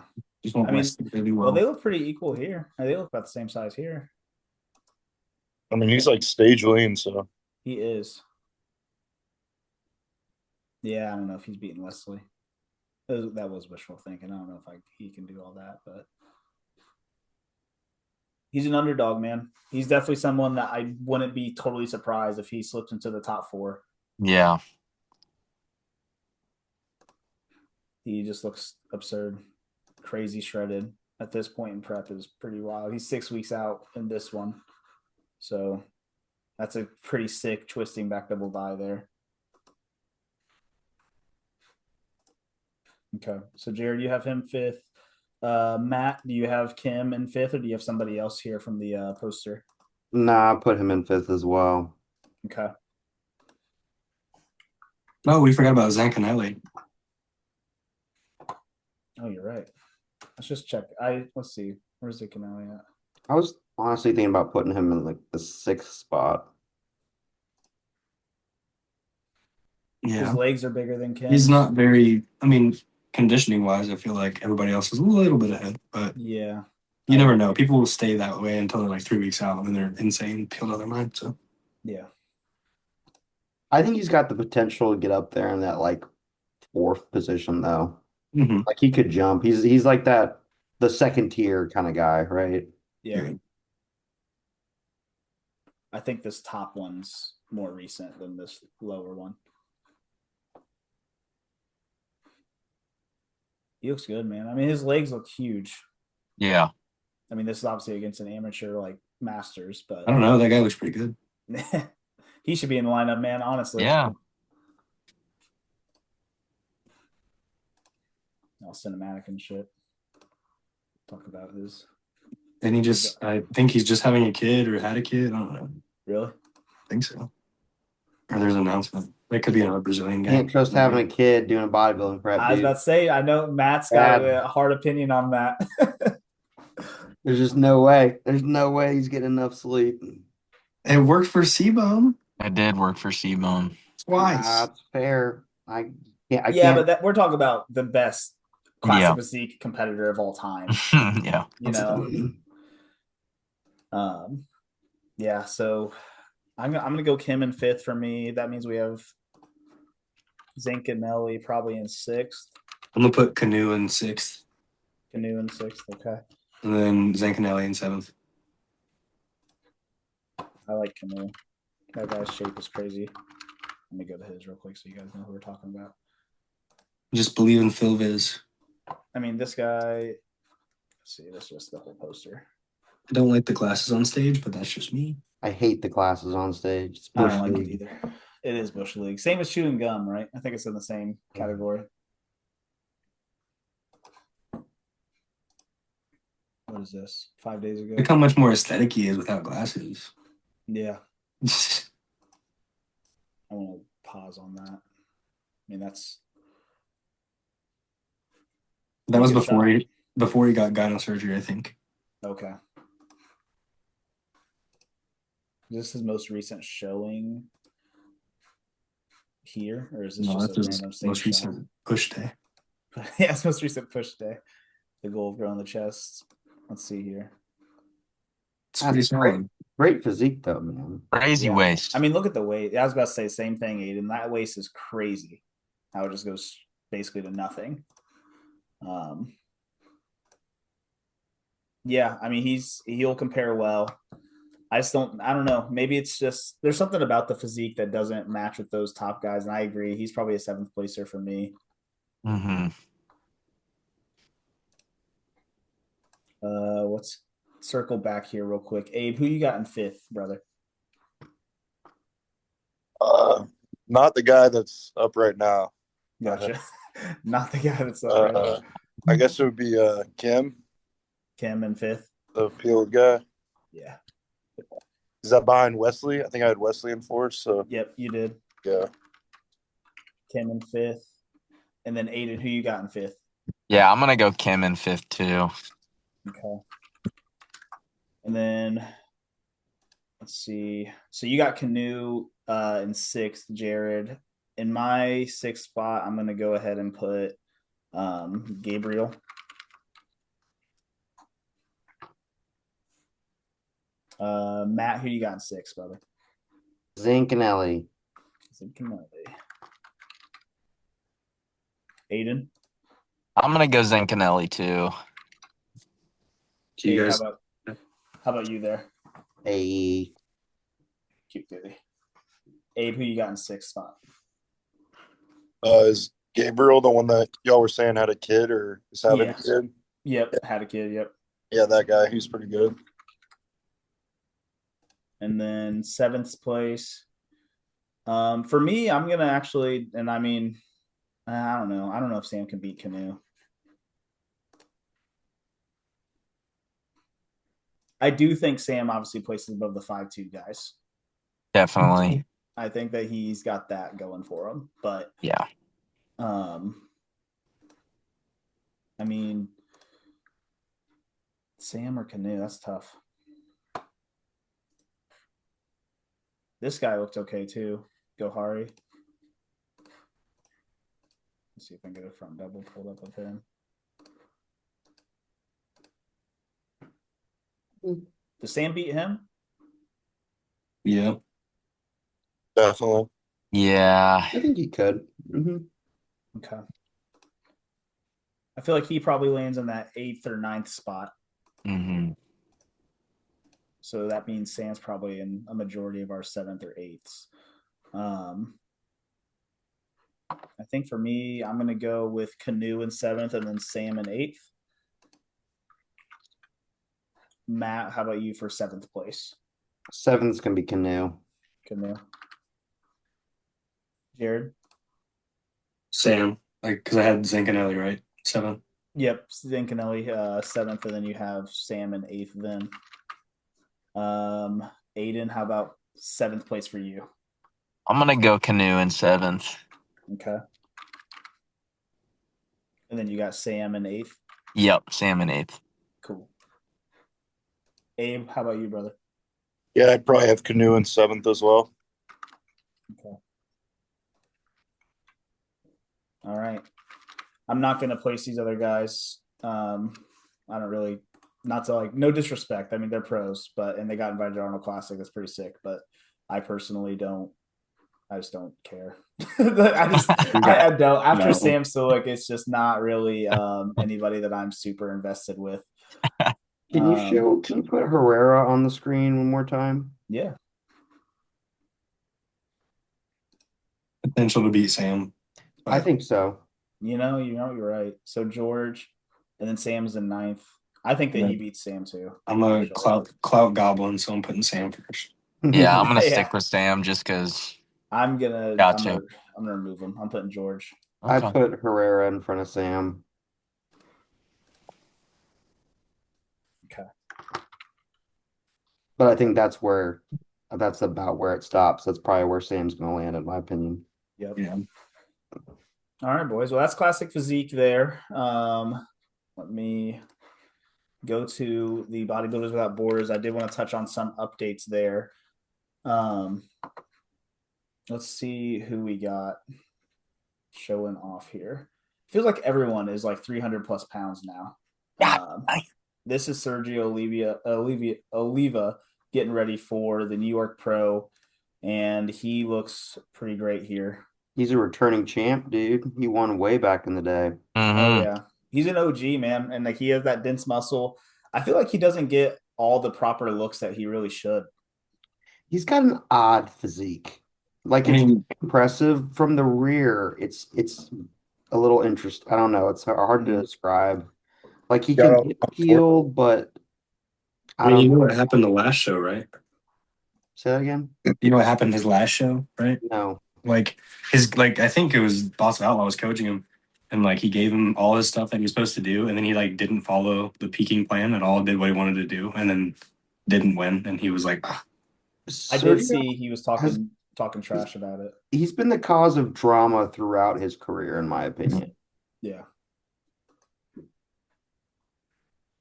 Really well. They look pretty equal here. They look about the same size here. I mean, he's like stage lean, so. He is. Yeah, I don't know if he's beating Wesley. That was wishful thinking. I don't know if he can do all that, but he's an underdog, man. He's definitely someone that I wouldn't be totally surprised if he slipped into the top 4. Yeah. He just looks absurd, crazy shredded. At this point in prep is pretty wild. He's 6 weeks out in this one. So that's a pretty sick twisting back double by there. Okay. So Jared, you have him fifth. Matt, do you have Kim in fifth or do you have somebody else here from the poster? Nah, I put him in fifth as well. Okay. Oh, we forgot about Zancanelli. Oh, you're right. Let's just check. Let's see. Where's Zancanelli at? I was honestly thinking about putting him in like the 6th spot. Yeah. His legs are bigger than Kim. He's not very, conditioning wise, I feel like everybody else is a little bit ahead, but yeah, you never know. People will stay that way until they're like 3 weeks out and they're insane, peeled out of their mind. So yeah, I think he's got the potential to get up there in that like 4th position though. Mm-hmm. Like he could jump. He's like that, the second tier kind of guy, right? Yeah. I think this top one's more recent than this lower one. He looks good, man. I mean, his legs look huge. Yeah. I mean, this is obviously against an amateur like Masters, but I don't know. That guy looks pretty good. He should be in the lineup, man. Honestly. Yeah. All cinematic and shit. Talk about his. And I think he's just having a kid or had a kid. I don't know. Really? I think so. Or there's an announcement. It could be another Brazilian guy. Can't trust having a kid doing a bodybuilding prep. I was about to say, I know Matt's got a hard opinion on that. There's just no way. There's no way he's getting enough sleep. It worked for C-Bone. It did work for C-Bone. Twice. That's fair. I can't. But we're talking about the best classic Yeah. physique competitor of all time. Yeah. You know. Yeah. So I'm gonna go Kim in fifth for me. That means we have Zancanelli probably in sixth. I'm gonna put Canoe in sixth. Canoe in sixth. Okay. And then Zancanelli in seventh. I like Canoe. That guy's shape is crazy. Let me go to his real quick so you guys know who we're talking about. Just believe in Phil Viz. I mean, this guy. Let's see, that's just the whole poster. I don't like the glasses on stage, but that's just me. I hate the glasses on stage. It's I Bush don't like it League. either. It is Bush League. Same as chewing gum, right? I think it's in the same category. What is this? 5 days ago? Look how much more aesthetic he is without glasses. Yeah. That I want to pause on that. I mean, that's was good shot. before he got gyno surgery, I think. Okay. Is this his most recent showing here, or is this No, just that's a his random stage most shot? recent push day. Yeah, it's most recent push day. The goal of growing the chest. Let's see here. It's pretty That's great. solid. Great physique though, man. Crazy Yeah. waist. I mean, look at the weight. I was about to say same thing, Ayden. That waist is crazy. How it just goes basically to nothing. Yeah, I mean he'll compare well. I don't know. Maybe it's just there's something about the physique that doesn't match with those top guys, and I agree. He's probably a 7th placer for me. Mm-hmm. Let's circle back here real quick. Abe, who you got in 5th, brother? Not the guy that's up right now. Gotcha. Not the guy that's up right now. I guess it would be Kim, Kim in 5th. the peeled guy. Yeah. Is that behind Wesley? I think I had Wesley in 4th. So Yep, you did. yeah. Kim in 5th. And then Ayden, who you got in 5th? Yeah, I'm gonna go Kim in 5th too. Okay. And then let's see. So you got Canoe in 6th, Jared. In my 6th spot, I'm gonna go ahead and put Gabriel. Matt, who you got in 6th, brother? Zincanelli. Ayden. I'm gonna go Zincanelli too. Do you Abe, guys? how about you there? A Cute baby. Abe, who you got in 6th spot? Is Gabriel the one that y'all were saying had a kid or is having Yeah. a kid? Yep, had a kid. Yep. Yeah, that guy. He's pretty good. And then 7th place. For me, I'm gonna actually, and I mean, I don't know. I don't know if Sam can beat Canoe. I do think Sam obviously places above the 5'2" guys. Definitely. I think that he's got that going for him. But Yeah. I mean, Sam or Canoe, that's tough. This guy looked okay too. Gohari. Let's see if I can get a front double pulled up of him. Does Sam beat him? Yeah. Definitely. Yeah. I think he could. Okay. I feel like he probably lands in that 8th or 9th spot. Mm-hmm. So that means Sam's probably in a majority of our 7th or 8ths. I think for me, I'm going to go with Canoe in 7th and then Sam in 8th. Matt, how about you for 7th place? 7th's gonna be Canoe. Canoe. Jared? Sam, because I had Zincanelli, right? 7. Yep, Zincanelli 7th, and then you have Sam in 8th then. Ayden, how about 7th place for you? I'm gonna go Canoe in 7th. Okay. And then you got Sam in 8th? Yep, Sam in 8th. Cool. Abe, how about you, brother? Yeah, I'd probably have Canoe in 7th as well. Okay. All right. I'm not going to place these other guys. I don't really, not to like, no disrespect. I mean, they're pros, and they got invited to Arnold Classic. That's pretty sick. But I personally don't. I just don't care. I don't. After Sam Sulek, it's just not really anybody that I'm super invested with. Can you put Herrera on the screen one more time? Yeah. Potential to beat Sam. I think so. You're right. So George, and then Sam's in ninth. I think that he beats Sam too. I'm a clout goblin, so I'm putting Sam first. Yeah, I'm gonna Yeah. stick with Sam just because. I'm Got gonna to. remove him. I'm putting George. I Okay. put Herrera in front of Sam. Okay. But I think that's about where it stops. That's probably where Sam's going to land, in my opinion. Yep. Yeah. All right, boys. Well, that's classic physique there. Let me go to the Bodybuilders Without Borders. I did want to touch on some updates there. Let's see who we got showing off here. Feels like everyone is like 300 plus pounds now. This is Sergio Oliva getting ready for the New York Pro, and he looks pretty great here. He's a returning champ, dude. He won way back in the day. Oh yeah, he's an OG, man, and like he has that dense muscle. I feel like he doesn't get all the proper looks that he really should. He's got an odd physique. Like, it's impressive from the rear. It's a little interesting. I don't know. It's hard to describe. Like, he can get peeled, but I mean, you know what happened the last show, right? Say that again? You know what happened his last show, right? No. Like I think it was Boss of Outlaw was coaching him, and like he gave him all his stuff that he was supposed to do, and then he like didn't follow the peaking plan at all, did what he wanted to do, and then didn't win, and he was like, ah. I did see he was talking trash about it. He's been the cause of drama throughout his career, in my opinion. Yeah.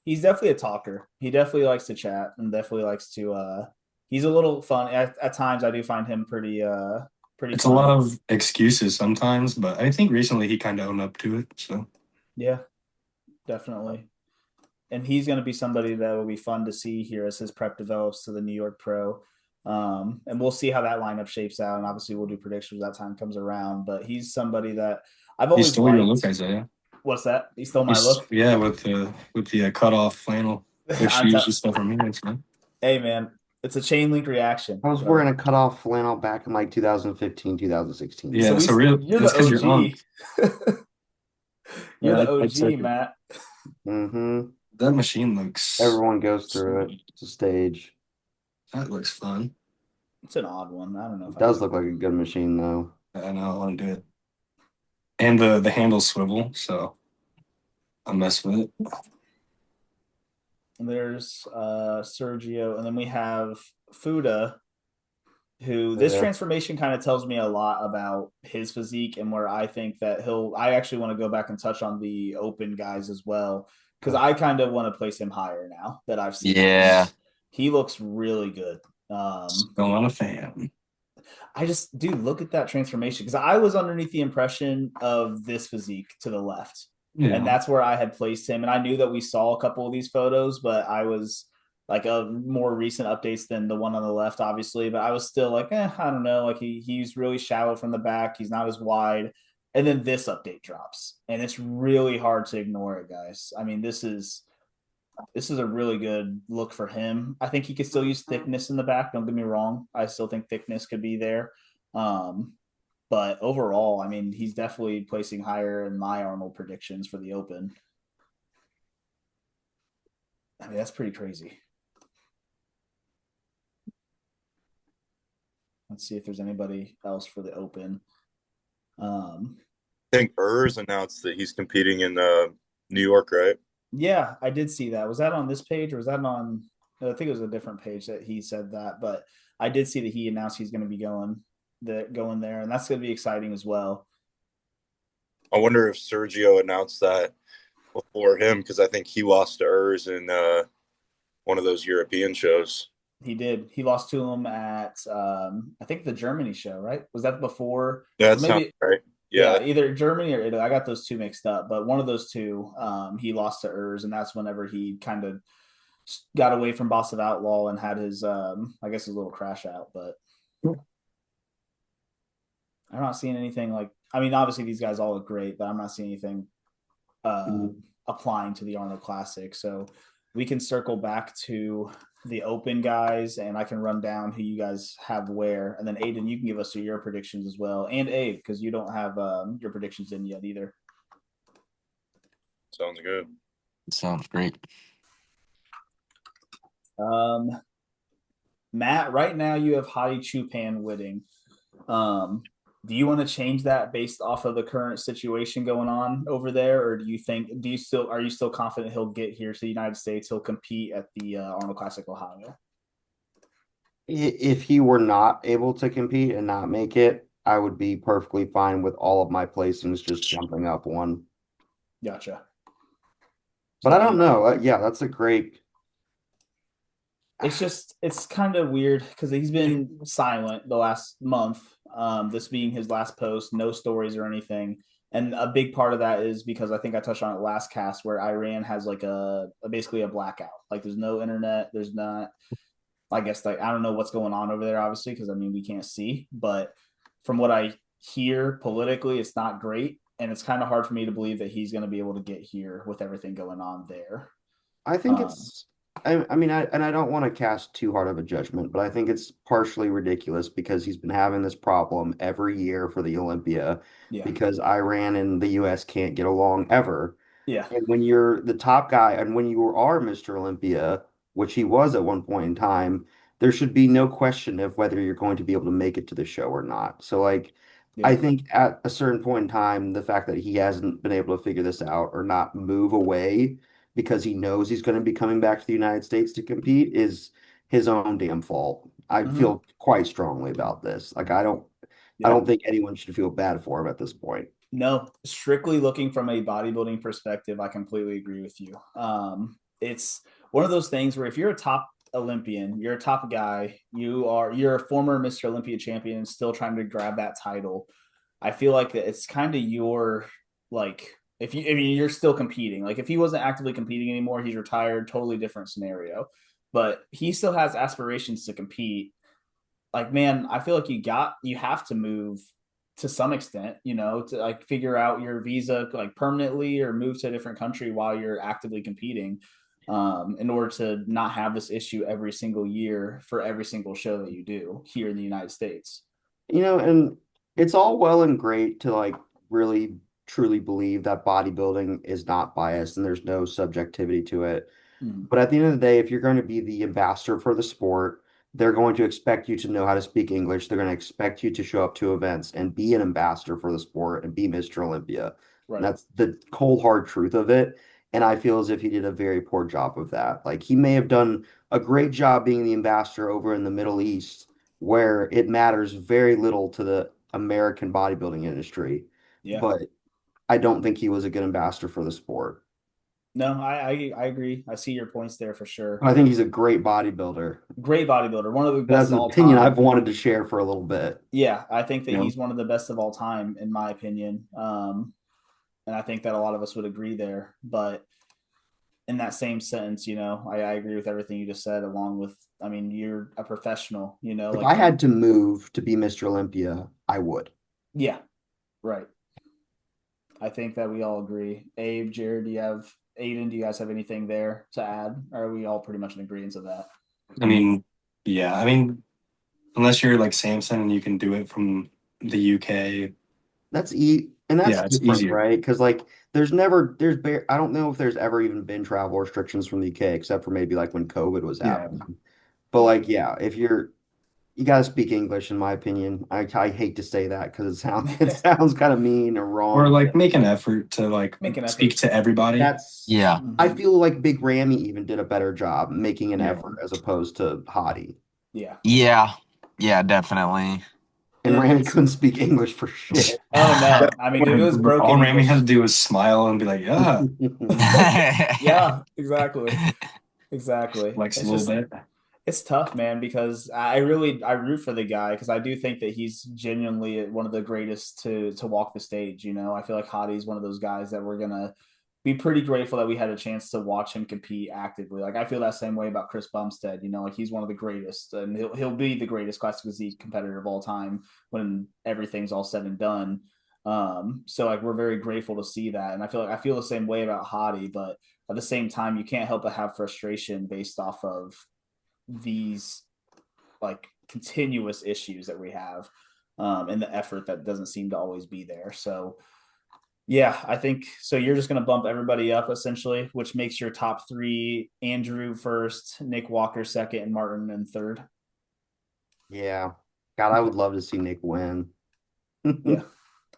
He's definitely a talker. He definitely likes to chat and definitely likes to he's a little fun. At times I do find him pretty It's funny. a lot of excuses sometimes, but I think recently he kind of owned up to it. So yeah, definitely. And he's going to be somebody that will be fun to see here as his prep develops to the New York Pro. And we'll see how that lineup shapes out. And obviously we'll do predictions as that time comes around. But he's somebody that I've always stole your look, Isaiah. What's that? He stole my look? Yeah, with the cutoff flannel. Which she usually stuff from me, man. Hey man, it's a chain link reaction. I was wearing a cutoff flannel back in like 2015, 2016. Yeah, so really, you're the OG. You're the OG, Matt. Mm-hmm. That machine looks. Everyone goes through it. It's a stage. That looks fun. It's an odd one. I don't know. It does look like a good machine, though. I know. I want to do it. And the handles swivel, so I mess with it. And there's Sergio, and then we have Fuda, who this transformation kind of tells me a lot about his physique and where I think that I actually want to go back and touch on the open guys as well, because I kind of want to place him higher now that I've seen. Yeah. He looks really good. Still not a fan. Dude, look at that transformation, because I was underneath the impression of this physique to the left. Yeah. And that's where I had placed him. And I knew that we saw a couple of these photos, but I was like a more recent updates than the one on the left, obviously. But I was still like, I don't know. Like he's really shallow from the back. He's not as wide. And then this update drops. And it's really hard to ignore it, guys. I mean, this is a really good look for him. I think he could still use thickness in the back. Don't get me wrong. I still think thickness could be there. But overall, I mean, he's definitely placing higher in my Arnold predictions for the Open. I mean, that's pretty crazy. Let's see if there's anybody else for the Open. I think announced that he's competing in New York, right? Yeah, I did see that. Was that on this page or was that on? I think it was a different page that he said that, but I did see that he announced he's going to be going there, and that's going to be exciting as well. I wonder if Sergio announced that before him, because I think he lost to in one of those European shows. He did. He lost to him at I think the Germany show, right? Was that before? Yeah, that sounds right. Yeah, either Germany or Italy. I got those two mixed up, but one of those two, he lost to and that's whenever he kind of got away from Boss of Outlaw and had his, I guess, his little crash out. But I'm not seeing anything like. I mean, obviously these guys all look great, but I'm not seeing anything applying to the Arnold Classic. So we can circle back to the Open guys, and I can run down who you guys have where, and then Ayden, you can give us your predictions as well, and Abe, because you don't have your predictions in yet either. Sounds good. Sounds great. Matt, right now you have Hadi Chupan winning. Do you want to change that based off of the current situation going on over there, or are you still confident he'll get here to the United States? He'll compete at the Arnold Classic Ohio. If he were not able to compete and not make it, I would be perfectly fine with all of my placings just jumping up one. Gotcha. But I don't know. Yeah, that's a great. It's kind of weird because he's been silent the last month. This being his last post, no stories or anything. And a big part of that is because I think I touched on it last cast where Iran has like basically a blackout. Like there's no internet, there's not, I guess, like I don't know what's going on over there, obviously, because I mean we can't see. But from what I hear politically, it's not great, and it's kind of hard for me to believe that he's going to be able to get here with everything going on there. I think it's. I mean, I don't want to cast too hard of a judgment, but I think it's partially ridiculous because he's been having this problem every year for the Olympia because Iran and the US can't get along ever. Yeah. And when you're the top guy and when you are Mr. Olympia, which he was at one point in time, there should be no question of whether you're going to be able to make it to the show or not. So like I think at a certain point in time, the fact that he hasn't been able to figure this out or not move away because he knows he's going to be coming back to the United States to compete is his own damn fault. I feel quite strongly about this. Like I don't think anyone should feel bad for him at this point. No, strictly looking from a bodybuilding perspective, I completely agree with you. It's one of those things where if you're a top Olympian, you're a top guy, you're a former Mr. Olympia champion still trying to grab that title. I feel like that it's kind of your like if you're still competing. Like if he wasn't actively competing anymore, he's retired, totally different scenario. But he still has aspirations to compete. Like, man, I feel like you have to move to some extent, to like figure out your visa like permanently or move to a different country while you're actively competing, in order to not have this issue every single year for every single show that you do here in the United States. And it's all well and great to like really truly believe that bodybuilding is not biased and there's no subjectivity to it. But at the end of the day, if you're going to be the ambassador for the sport, they're going to expect you to know how to speak English. They're going to expect you to show up to events and be an ambassador for the sport and be Mr. Olympia. Right. And that's the cold, hard truth of it. And I feel as if he did a very poor job of that. Like he may have done a great job being the ambassador over in the Middle East, where it matters very little to the American bodybuilding industry. Yeah. But I don't think he was a good ambassador for the sport. No, I agree. I see your points there for sure. I think he's a great bodybuilder. Great bodybuilder, one of the best That's of an all opinion time. I've wanted to share for a little bit. Yeah, I think that he's one of the best of all time, in my opinion. And I think that a lot of us would agree there. But in that same sentence, I agree with everything you just said, along with, I mean, you're a professional, If like I had to move to be Mr. Olympia, I would. Yeah, right. I think that we all agree. Abe, Jared, Ayden, do you guys have anything there to add? Or are we all pretty much in agreement of that? I mean, yeah. I mean, unless you're like Samson and you can do it from the UK. That's different, easier. right? Because like I don't know if there's ever even been travel restrictions from the UK except for maybe like when COVID was happening. But like, yeah, if you got to speak English, in my opinion. I hate to say that because it sounds kind of mean or wrong. Or like make an effort to like speak to everybody. I feel like Big Rammy even did a better job making an effort as opposed to Hottie. Yeah, definitely. And Rammy couldn't speak English for shit. Oh no! I mean, it was broken. All Rammy had to do was smile and be like, "Yeah, yeah, exactly." Flex a little bit. It's tough, man, because I root for the guy because I do think that he's genuinely one of the greatest to walk the stage. I feel like Hottie's one of those guys that we're gonna be pretty grateful that we had a chance to watch him compete actively. Like I feel that same way about Chris Bumstead. Like he's one of the greatest, and he'll be the greatest classic physique competitor of all time when everything's all said and done. So like we're very grateful to see that, and I feel the same way about Hottie, but at the same time, you can't help but have frustration based off of these like continuous issues that we have, and the effort that doesn't seem to always be there. So Yeah, I think so. You're just going to bump everybody up essentially, which makes your top three Andrew first, Nick Walker second, and Martin in third. Yeah. God, I would love to see Nick win. Yeah,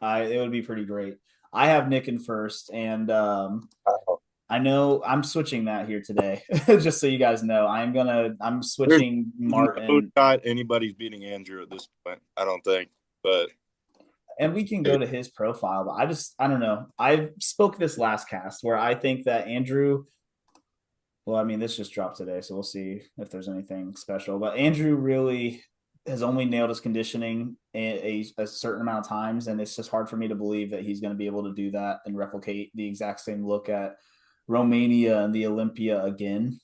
it would be pretty great. I have Nick in first, and I know I'm switching that here today, just so you guys know. I'm There's switching no Martin, shot anybody's beating Andrew at this point. I don't think. But and we can go to his profile. But I don't know. I spoke this last cast where I think that Andrew. Well, I mean, this just dropped today, so we'll see if there's anything special. But Andrew really has only nailed his conditioning a certain amount of times, and it's just hard for me to believe that he's going to be able to do that and replicate the exact same look at Romania and the Olympia again.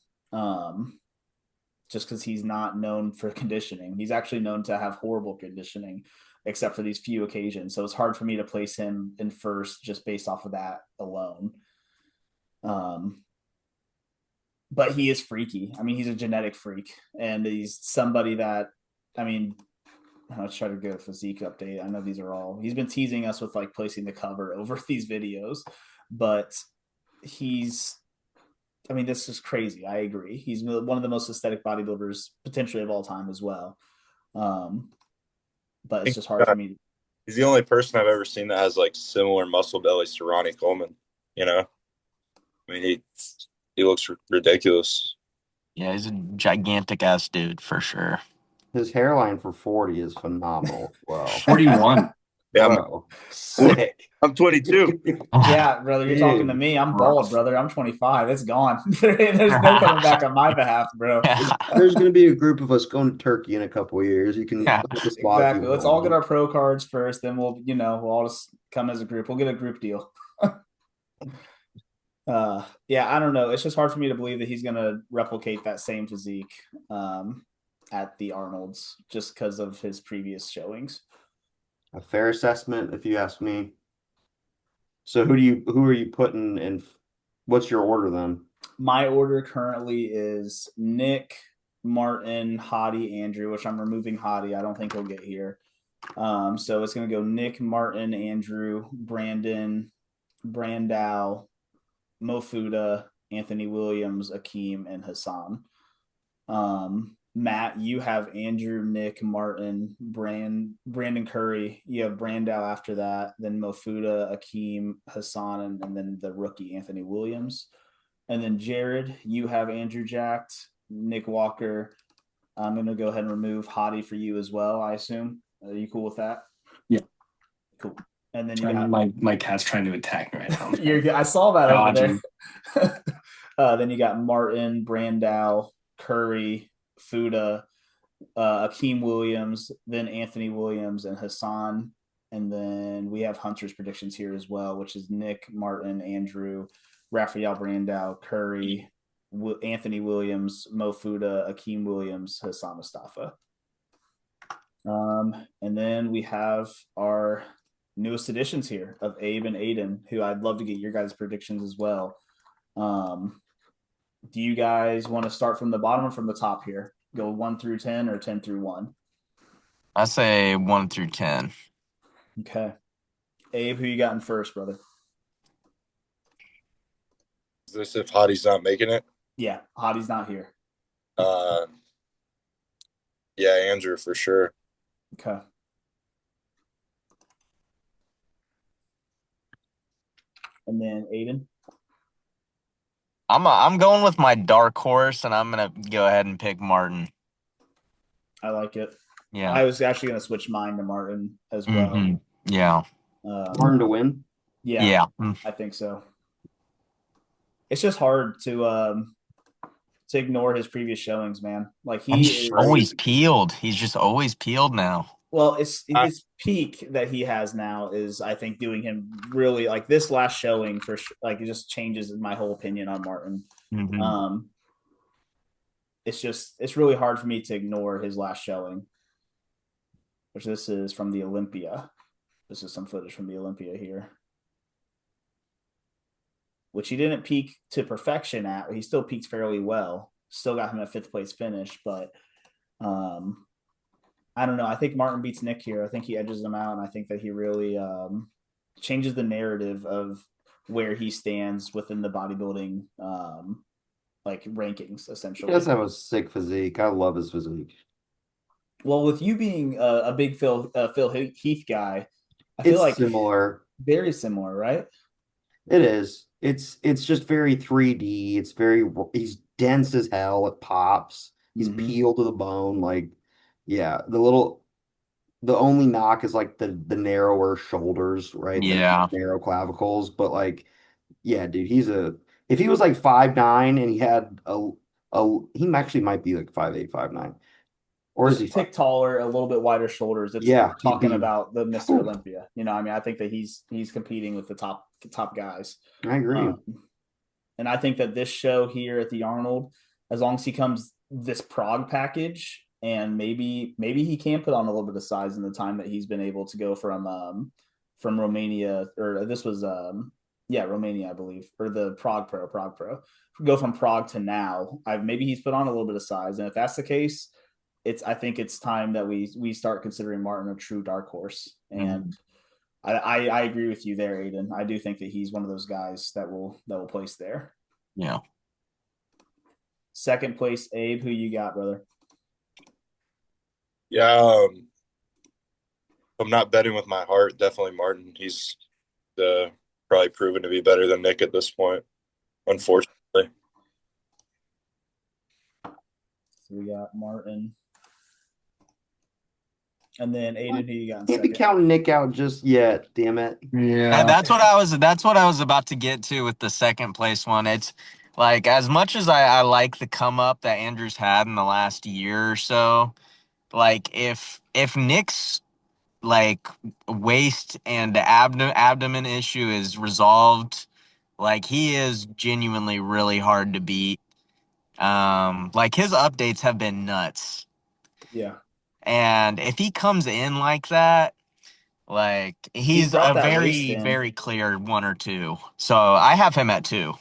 Just because he's not known for conditioning, he's actually known to have horrible conditioning, except for these few occasions. So it's hard for me to place him in first just based off of that alone. But he is freaky. I mean, he's a genetic freak, and he's somebody that, I mean, let's try to get a physique update. I know these are all, he's been teasing us with like placing the cover over these videos, but he's, I mean, this is crazy. I agree. He's one of the most aesthetic bodybuilders potentially of all time as well. But it's just hard for me. He's the only person I've ever seen that has like similar muscle belly to Ronnie Coleman. You know, I mean, he looks ridiculous. Yeah, he's a gigantic ass dude for sure. His hairline for 40 is phenomenal as well. 41. Yeah, Bro, sick. I'm 22. Yeah, brother, you're talking to me. I'm bald, brother. I'm 25. It's gone. There's no coming back on my behalf, bro. There's going to be a group of us going to Turkey in a couple of years. You can Yeah. Exactly. Let's all get our pro cards first, then we'll all just come as a group. We'll get a group deal. Yeah, I don't know. It's just hard for me to believe that he's gonna replicate that same physique at the Arnold's just because of his previous showings. A fair assessment, if you ask me. So who are you putting in? What's your order then? My order currently is Nick, Martin, Hottie, Andrew, which I'm removing Hottie. I don't think he'll get here. So it's gonna go Nick, Martin, Andrew, Brandon, Brandow, Mofuda, Anthony Williams, Akeem, and Hassan. Matt, you have Andrew, Nick, Martin, Brandon Curry. You have Brandow after that, then Mofuda, Akeem, Hassan, and then the rookie Anthony Williams. And then Jared, you have Andrew Jacked, Nick Walker. I'm going to go ahead and remove Hottie for you as well, I assume. Are you cool with that? Yeah. Cool. And then you got my cat's trying to attack me right now. I saw that over there. Then you got Martin, Brandow, Curry, Fuda, Akeem Williams, then Anthony Williams and Hassan. And then we have Hunter's predictions here as well, which is Nick, Martin, Andrew, Raphael Brandow, Curry, Anthony Williams, Mo Fuda, Akeem Williams, Hassan Mustafa. And then we have our newest additions here of Abe and Ayden, who I'd love to get your guys' predictions as well. Do you guys want to start from the bottom or from the top here? Go 1 through 10 or 10 through 1? I say 1 through 10. Okay. Abe, who you got in first, brother? Is this if Hottie's not making it? Yeah, Hottie's not here. Yeah, Andrew for sure. Okay. And then Ayden? I'm going with my dark horse, and I'm gonna go ahead and pick Martin. I like it. Yeah, I was actually going to switch mine to Martin as well. Mm-hmm. Yeah. Martin to win? Yeah. I think so. It's just hard to ignore his previous showings, man. Like he's always peeled. He's just always peeled now. Well, it's this peak that he has now is, I think, doing him really like this last showing for like it just changes my whole opinion on Martin. Mm-hmm. It's really hard for me to ignore his last showing, which this is from the Olympia. This is some footage from the Olympia here, which he didn't peak to perfection at. He still peaked fairly well. Still got him a 5th place finish, but I don't know. I think Martin beats Nick here. I think he edges him out, and I think that he really changes the narrative of where he stands within the bodybuilding like rankings He essentially. does have a sick physique. I love his physique. Well, with you being a big Phil Heath guy, I feel It's like similar. very similar, right? It is. It's just very 3D. He's dense as hell. It pops. He's peeled to the bone. Like, yeah, the only knock is like the narrower shoulders, right? The Yeah. narrow clavicles. But like, yeah, dude, if he was like 5'9" and he had he actually might be like 5'8", 5'9". Or is Just a he five? tick taller, a little bit wider shoulders. It's Yeah, we're he'd talking be. about the Mr. Olympia. You know, I mean, I think that he's competing with the top guys. I agree. And I think that this show here at the Arnold, as long as he comes this prog package, and maybe he can put on a little bit of size in the time that he's been able to go from Romania, or this was Romania, I believe, or the Prague Pro, go from Prague to now. Maybe he's put on a little bit of size, and if that's the case, I think it's time that we start considering Martin a true dark horse. And I agree with you there, Ayden. I do think that he's one of those guys that will place there. Yeah. Second place, Abe. Who you got, brother? Yeah, I'm not betting with my heart. Definitely Martin. He's probably proven to be better than Nick at this point, unfortunately. So we got Martin. And then Ayden, who you got in Can't be second? counting Nick out just yet, damn it. Yeah. That's what I was about to get to with the second place one. It's like, as much as I like the come up that Andrew's had in the last year or so, like if Nick's like waist and abdomen issue is resolved, like he is genuinely really hard to beat. Like his updates have been nuts. Yeah. And if he comes in like that, like he's brought a that waist very, in. very clear 1 or 2. So I have him at 2.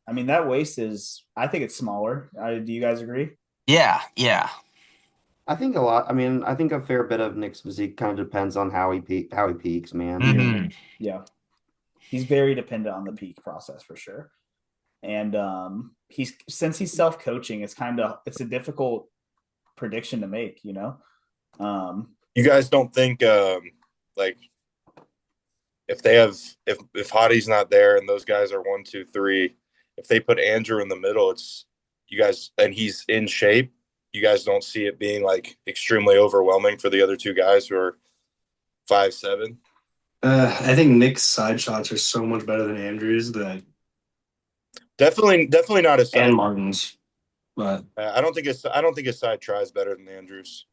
I mean, that waist is, I think it's smaller. Do you guys agree? Yeah, yeah. I think a lot. I mean, I think a fair bit of Nick's physique kind of depends on how he peaks, man. Mhm. Yeah. He's very dependent on the peak process for sure. And since he's self-coaching, it's a difficult prediction to make, you know. You guys don't think like if Hottie's not there and those guys are 1, 2, 3, if they put Andrew in the middle, it's you guys, and he's in shape, you guys don't see it being like extremely overwhelming for the other two guys who are 5'7"? I think Nick's side shots are so much better than Andrew's Definitely not his side. And Martin's, but I don't think his side try is better than Andrew's.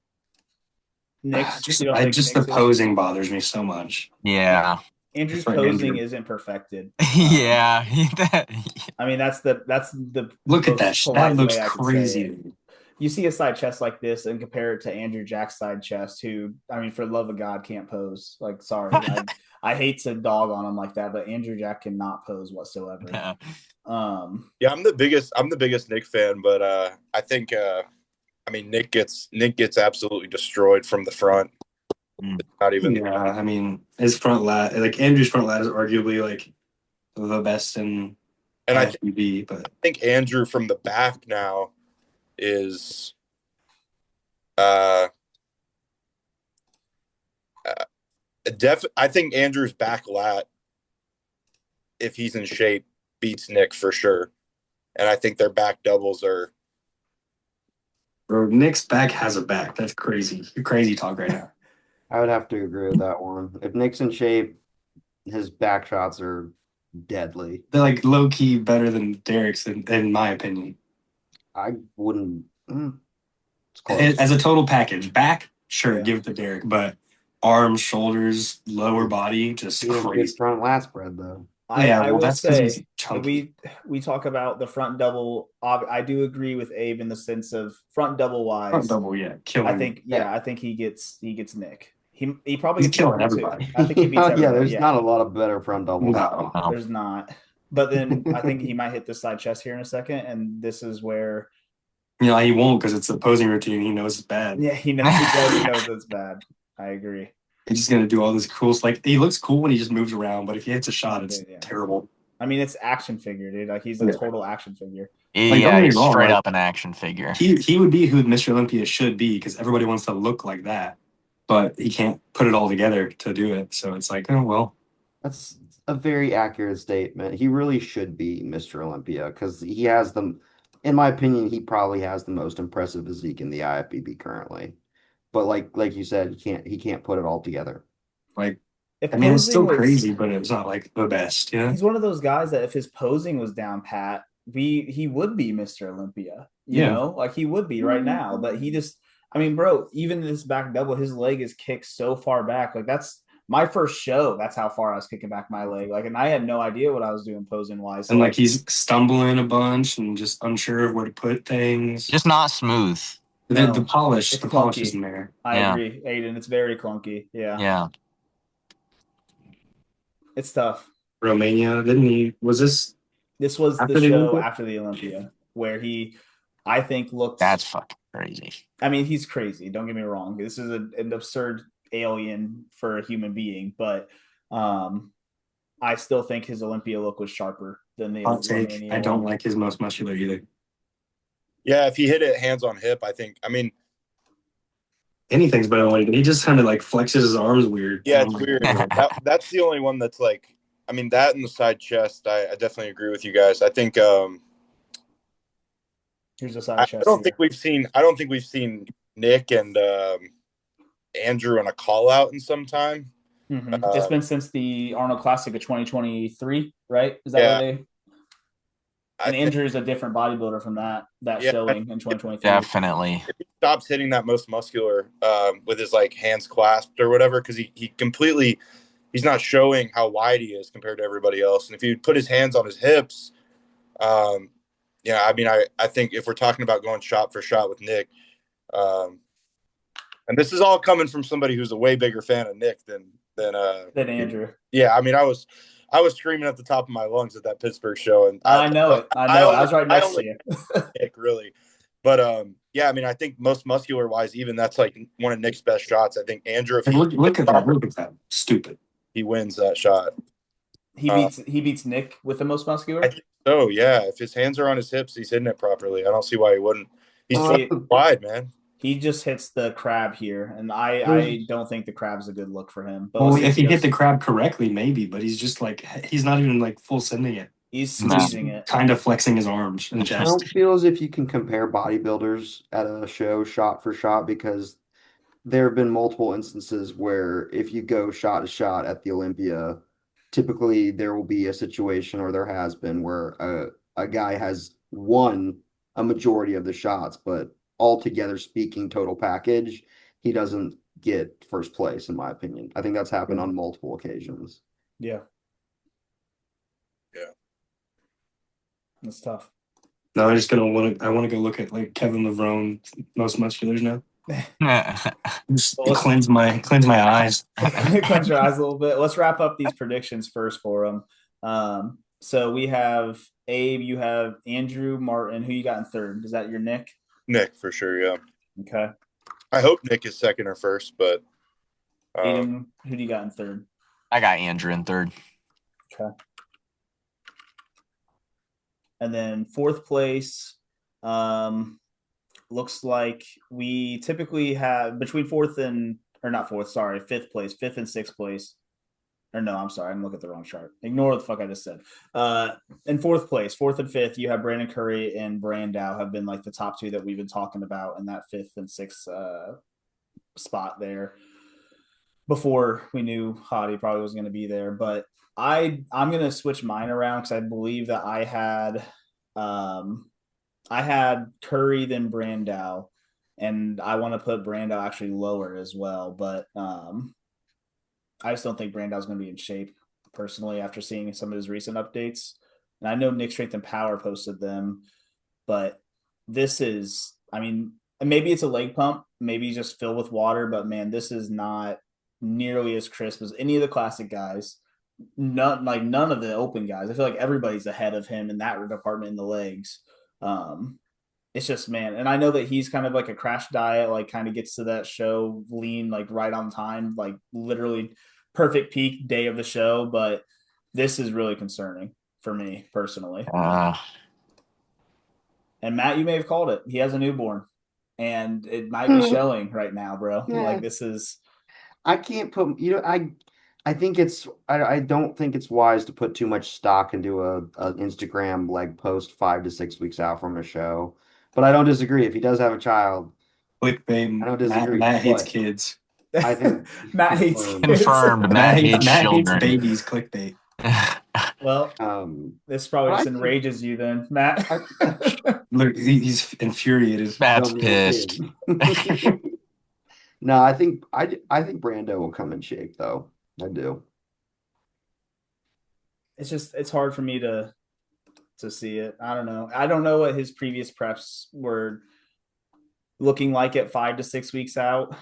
Nick's the posing bothers me so much. Yeah. Andrew's For posing Andrew. isn't perfected. Yeah. I mean, that's the Look at that. That looks way I could say crazy. it. You see a side chest like this and compare it to Andrew Jack's side chest, who, I mean, for the love of God, can't pose. Like, sorry, I hate to dog on him like that, but Andrew Jack cannot pose whatsoever. Yeah. Yeah, I'm the biggest Nick fan, but I think I mean Nick gets absolutely destroyed from the front. Not even. Yeah, I mean his front lat, like Andrew's front lat, is arguably like the best in IFBB, but I think Andrew from the back now is I think Andrew's back lat, if he's in shape, beats Nick for sure. And I think their back doubles are. Bro, Nick's back has a back. That's crazy. You're crazy talk right now. I would have to agree with that one. If Nick's in shape, his back shots are deadly. They're like low key better than Derek's, in my opinion. I wouldn't. It's close. As a total package, back, sure, give it to Derek, but arms, shoulders, lower body, just He has good crazy. front lat spread though. I will that's because say he's chunky. we talk about the front double. I do agree with Abe in the sense of front double wise. Front double, yeah, killing. I think he gets Nick. He probably gets killing everybody. Too. I think he beats everybody. Yeah, there's not a lot of better front doubles. No. There's not. But then I think he might hit the side chest here in a second, and this is where. You know, he won't because it's a posing routine. He knows it's bad. Yeah, he knows it's bad. I agree. He's just gonna do all this cool like he looks cool when he just moves around, but if he hits a shot, it's Yeah. terrible. I mean, it's action figure, dude. Like he's a total action figure. Like, don't get me He's wrong, straight like, up an action figure. he would be who Mr. Olympia should be because everybody wants to look like that, but he can't put it all together to do it. So it's like, oh well. That's a very accurate statement. He really should be Mr. Olympia because he has in my opinion, he probably has the most impressive physique in the IFBB currently. But like you said, he can't put it all together. Like, If I mean, it's posing still was, crazy, but it's not like the best, you know? he's one of those guys that if his posing was down pat, he would be Mr. Olympia. You Yeah. know, like he would be right now. But he just, I mean, bro, even this back double, his leg is kicked so far back. Like that's my first show. That's how far I was kicking back my leg. Like, and I had no idea what I was doing posing wise. So And like he's stumbling a bunch and just unsure of where to put things. Just not smooth. The polish, it's the polish clunky. isn't there. I Yeah. agree, Ayden. It's very clunky. Yeah. Yeah. It's tough. Romania, didn't he? Was this This was after the the show Olympia? after the Olympia where he, I think, looked. That's fucking crazy. I mean, he's crazy. Don't get me wrong. This is an absurd alien for a human being, but I still think his Olympia look was sharper than the Hot take. Romania I don't one. like his most muscular either. Yeah, if he hit it hands on hip, I think. I mean, Anything's better than what he did. He just kind of like flexes his arms weird. yeah, it's weird. That's the only one that's like. I mean, that and the side chest. I definitely agree with you guys. I think. Here's a side chest. I don't think we've seen Nick and Andrew on a call out in some time. Mm-hmm. It's been since the Arnold Classic of 2023, right? Is that Yeah. where they? And Andrew is a different bodybuilder from that showing in 2023. Definitely. If he stops hitting that most muscular with his like hands clasped or whatever, because he completely he's not showing how wide he is compared to everybody else. And if he put his hands on his hips, yeah, I mean, I think if we're talking about going shot for shot with Nick, and this is all coming from somebody who's a way bigger fan of Nick than Andrew. Yeah, I mean, I was screaming at the top of my lungs at that Pittsburgh show, and I know it. I was right next to you. Nick, really, but yeah, I mean, I think most muscular wise, even that's like one of Nick's best shots. I think Andrew, if look at that, stupid. He wins that shot. He beats Nick with the most muscular. I think so, yeah. If his hands are on his hips, he's hitting it properly. I don't see why he wouldn't. He's wide, man. He just hits the crab here, and I don't think the crab's a good look for him. But well, if he hit the crab correctly, maybe, but he's just like he's not even like full sending it. He's squeezing it, kind of flexing his arms and chest. I don't feel as if you can compare bodybuilders at a show shot for shot because there have been multiple instances where if you go shot to shot at the Olympia, typically there will be a situation, or there has been, where a guy has won a majority of the shots, but altogether speaking, total package, he doesn't get first place, in my opinion. I think that's happened on multiple occasions. Yeah. Yeah. That's tough. No, I want to go look at like Kevin Levrone, most musculars now. Just cleanse my eyes. Cleanse your eyes a little bit. Let's wrap up these predictions first for them. So we have Abe, you have Andrew, Martin. Who you got in third? Is that your Nick? Nick, for sure, yeah. Okay. I hope Nick is second or first, but Ayden, who do you got in third? I got Andrew in third. Okay. And then fourth place, looks like we typically have between fifth and sixth place. Or no, I'm sorry, I'm looking at the wrong chart. Ignore the fuck I just said. In fourth place, fourth and fifth, you have Brandon Curry and Brandow have been like the top two that we've been talking about in that fifth and sixth spot there. Before we knew Hottie probably was going to be there, but I'm going to switch mine around because I believe that I had Curry then Brandow, and I want to put Brandow actually lower as well, but I just don't think Brandow's going to be in shape personally after seeing some of his recent updates. And I know Nick Strength and Power posted them, but this is, I mean, maybe it's a leg pump, maybe just filled with water, but man, this is not nearly as crisp as any of the classic guys. None of the open guys. I feel like everybody's ahead of him in that department in the legs. it's just, man. And I know that he's kind of like a crash diet, like kind of gets to that show lean, like right on time, like literally perfect peak day of the show. But this is really concerning for me personally. And Matt, you may have called it. He has a newborn, and it might be showing right now, bro. Yeah. Like this is. I can't put, I think I don't think it's wise to put too much stock into a Instagram like post 5 to 6 weeks out from a show. But I don't disagree. If he does have a child, Clickbait. I don't disagree. Matt hates But kids. I think Matt hates confirmed. kids. Confirmed. Matt hates children. Babies. Clickbait. Well, this probably just enrages you then, Matt. Look, he's infuriated. Matt's pissed. No, I think Brando will come in shape though. I do. It's hard for me to see it. I don't know. I don't know what his previous preps were looking like at 5 to 6 weeks out.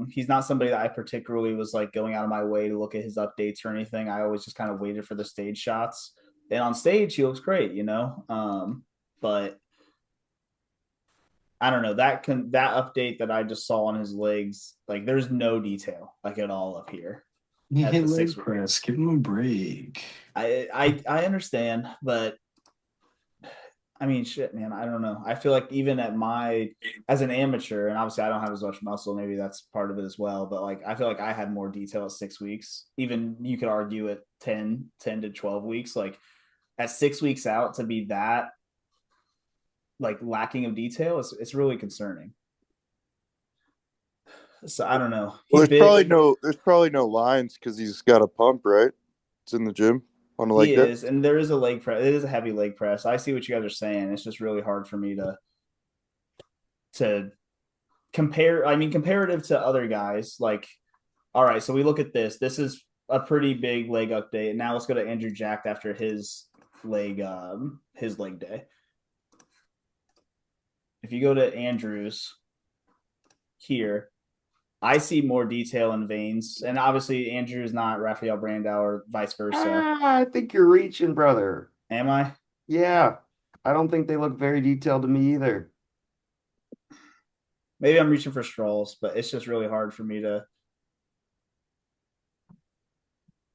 He's not somebody that I particularly was like going out of my way to look at his updates or anything. I always just kind of waited for the stage shots. And on stage, he looks great, you know. But I don't know, that update that I just saw on his legs, like there's no detail like at all up here. He hit leg press. Give him a break. I understand, but I mean, shit, man. I don't know. I feel like even as an amateur, and obviously I don't have as much muscle, maybe that's part of it as well. But like, I feel like I had more detail at 6 weeks. Even you could argue at 10 to 12 weeks. Like at 6 weeks out to be that like lacking of detail, it's really concerning. So I don't know. Well, there's probably no lines because he's got a pump, right? It's in the gym on a leg day. And there is a leg press. It is a heavy leg press. I see what you guys are saying. It's just really hard for me to compare. I mean, comparative to other guys, like, all right, so we look at this. This is a pretty big leg update. Now let's go to Andrew Jacked after his leg day. If you go to Andrew's here, I see more detail in veins, and obviously Andrew is not Rafael Brandau or vice versa. I think you're reaching, brother. Am I? Yeah, I don't think they look very detailed to me either. Maybe I'm reaching for straws, but it's just really hard for me to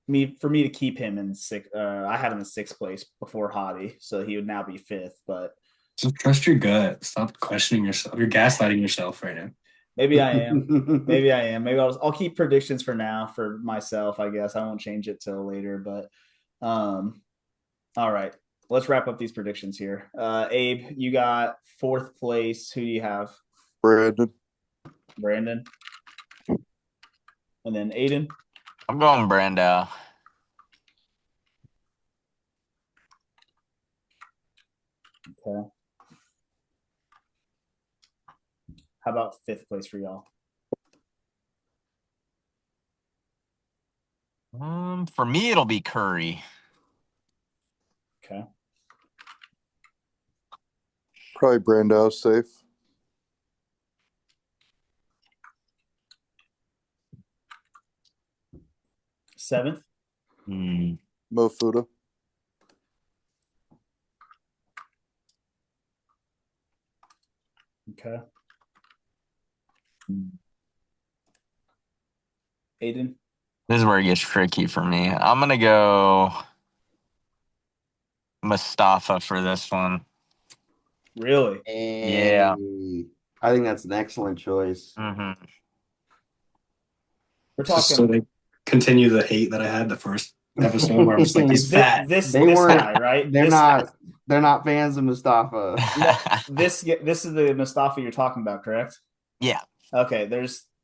keep him in sixth. I had him in 6th place before Hottie, so he would now be 5th. But just trust your gut. Stop questioning yourself. You're gaslighting yourself right now. Maybe I am. Maybe I'll keep predictions for now for myself, I guess. I won't change it till later. But all right. Let's wrap up these predictions here. Abe, you got 4th place. Who do you have? Brandon. And then Ayden. I'm going Brandau. Okay. How about 5th place for y'all? For me, it'll be Curry. Okay. Probably Brandau safe. 7th. Mo Fuda. Okay. Ayden. This is where it gets tricky for me. I'm gonna go Mustafa for this one. Really? Yeah. I think that's an excellent choice. Mm-hmm. We're talking. So they continue the hate that I had the first episode where I was like, he's fat. This guy, right? They're not fans of Mustafa. This is the Mustafa you're talking about, correct? Yeah. Okay.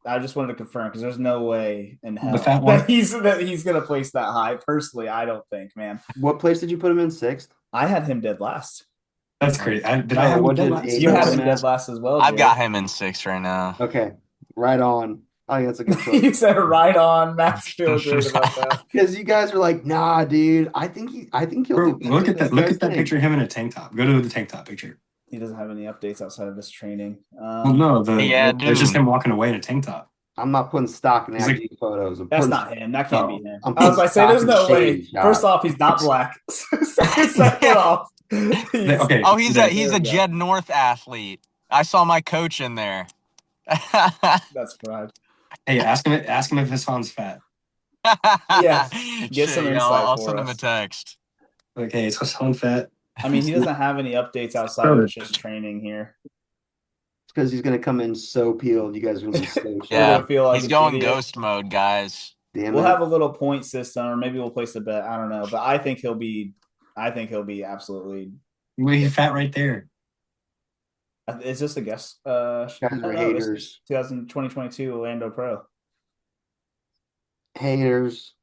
I just wanted to confirm because there's no way in hell that he's gonna place that high. Personally, I don't think, man. What place did you put him in? 6th? I had him dead last. That's crazy. Did I have him dead last? You had him dead last as well. I've got him in 6th right now. Okay, right on. I think that's a good choice. You said right on. Matt's feeling great about that because you guys are like, nah, dude. I think he'll. Bro, look at that picture of him in a tank top. Go to the tank top picture. He doesn't have any updates outside of his training. Well, no, it's just him walking away in a tank top. I'm not putting stock in He's like- IG photos. That's not him. That can't be him. I'm I was putting like, say there's stock no in way. shady First shots. off, he's not black. Second off, Okay. Oh, he's there a we go. Jed North athlete. I saw my coach in there. That's fine. Hey, ask him if Hassan's fat. Yeah, get some Shit, yeah, insight I'll for send him a us. text. Okay, is Hassan fat? I mean, he doesn't have any updates outside of just training here. It's because he's gonna come in so peeled. You guys are gonna be so shocked. We're Yeah, gonna feel like he's an going idiot. ghost mode, guys. Damn We'll it. have a little point system, or maybe we'll place a bet. I don't know, but I think he'll be. I think he'll be absolutely. Well, he's fat right there. Is this a guess? Guys are no, this haters. is 2022 Orlando Pro. Haters.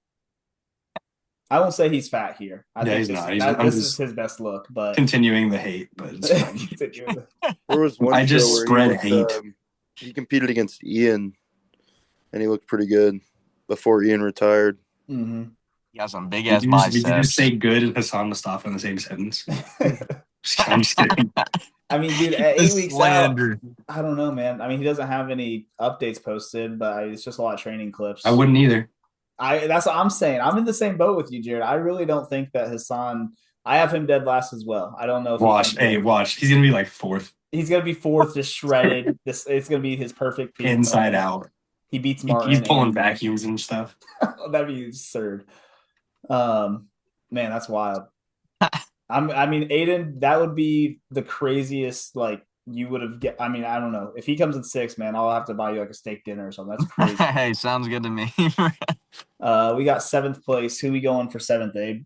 I won't say he's fat here. I Yeah, think he's this, not. that- I'm this is just his best look, but continuing the hate, but it's fine. There was one I show just where spread he looked, hate. he competed against Ian, and he looked pretty good before Ian retired. Mhm. He got some big Did ass you biceps. just say good and Hassan Mustafa in the same sentence? I'm just kidding. I mean, dude, at 8 weeks out, Slander. I don't know, man. I mean, he doesn't have any updates posted, but it's just a lot of training clips. I wouldn't either. That's what I'm saying. I'm in the same boat with you, Jared. I really don't think that Hassan. I have him dead last as well. I don't know if Watch. He's gonna be like fourth he's gonna be fourth, just shredded. It's gonna be his perfect peak inside moment. out. He beats Martin. He's pulling and- vacuums and stuff. That'd be absurd. Man, that's wild. I mean, Ayden, that would be the craziest. Like you would have get. I mean, I don't know if he comes in 6th, man. I'll have to buy you like a steak dinner or something. That's crazy. Hey, sounds good to me. We got 7th place. Who we going for 7th, Abe?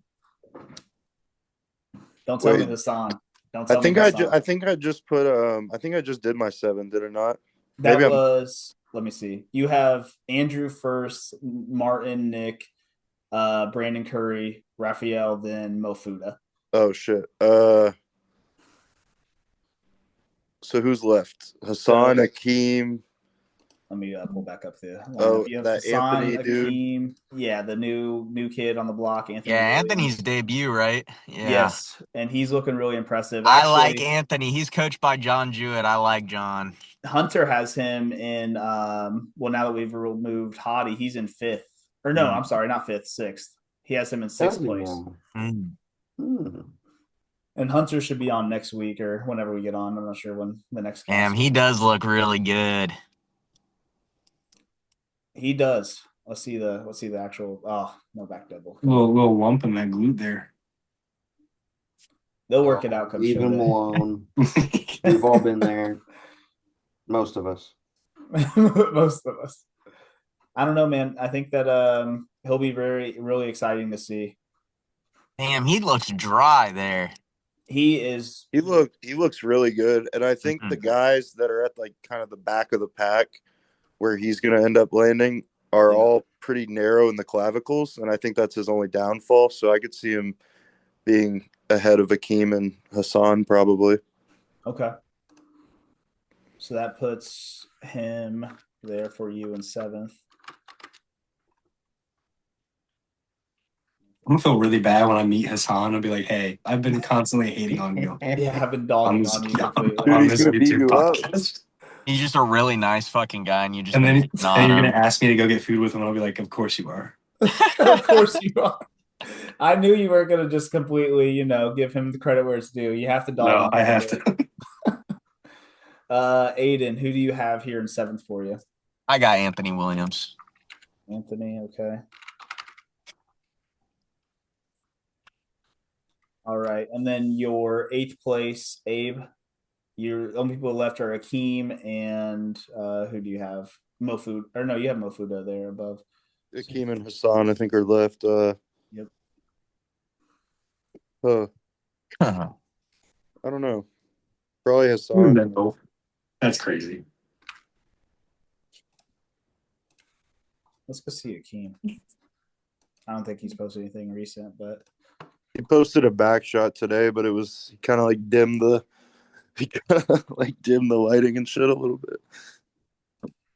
Don't tell me Wait. Hassan. Don't tell I think me I Hassan. just I think I just put I think I just did my 7, did I not? That maybe I'm- was. Let me see. You have Andrew first, Martin, Nick, Brandon Curry, Raphael, then Mofuda. Oh shit. So who's left? Hassan, Akeem. Let me pull back up the. Oh, You have that Hassan, Anthony dude. Akeem, yeah, the new kid on the block, Anthony. Yeah, Williams. Anthony's debut, right? Yeah. Yes, and he's looking really impressive. I Actually, like Anthony. He's coached by John Jewett. I like John. Hunter has him in. Well, now that we've removed Hottie, he's in 5th. Or no, I'm sorry, not 5th, 6th. He has him in 6th place. Mm. And Hunter should be on next week or whenever we get on. I'm not sure when the next. Damn, cast he is. does look really good. He does. Let's see the actual. Oh, no back double. Little lump in that glute there. They'll work it out. Come Leave show him day. alone. We've all been there. Most of us. Most of us. I don't know, man. I think that he'll be really exciting to see. Damn, he looks dry there. He is. He looks really good. And I think the guys that are at like kind of the back of the pack where he's gonna end up landing are all pretty narrow in the clavicles, and I think that's his only downfall. So I could see him being ahead of Akeem and Hassan probably. Okay. So that puts him there for you in 7th. I'm gonna feel really bad when I meet Hassan. I'll be like, "Hey, I've been constantly hating on you Yeah, I've been dogging on you completely. on Dude, this he's gonna beat YouTube you up. podcast." He's just a really nice fucking guy, and you just And then been on you're gonna him. ask me to go get food with him, and I'll be like, "Of course you are." Of course you are. I knew you weren't going to just completely, give him the credit where it's due. You have to dog No, him. I have to. Ayden, who do you have here in 7th for you? I got Anthony Williams. Anthony, okay. All right, and then your 8th place, Abe. Your only people left are Akeem and who do you have? Mofud, or no, you have Mofuda there above. Akeem and Hassan, I think, are left. Yep. I don't know. Probably Hassan. No, that's crazy. Let's go see Akeem. I don't think he's posted anything recent, but He posted a back shot today, but it was kind of like dimmed the lighting and shit a little bit.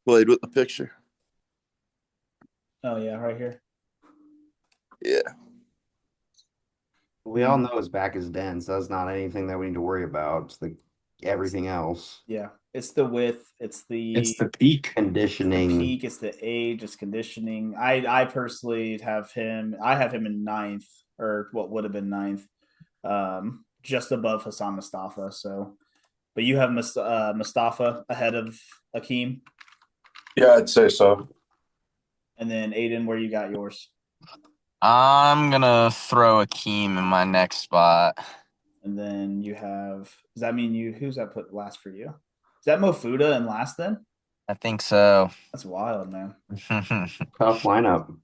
Played with the picture. oh yeah, right here. Yeah. We all know his back is dense. That's not anything that we need to worry about. It's everything else. Yeah, It's the width. It's It's the the peak. Conditioning. peak. It's the age. It's conditioning. I personally have him. I have him in ninth, or what would have been ninth, just above Hassan Mustafa. So, but you have Mustafa ahead of Akeem, Yeah, I'd say so. and then Ayden, where you got yours? I'm gonna throw Akeem in my next spot. And then you have. Does that mean you? Who's that put last for you? Is that Mofuda in last then? I think so. That's wild, man. Tough lineup.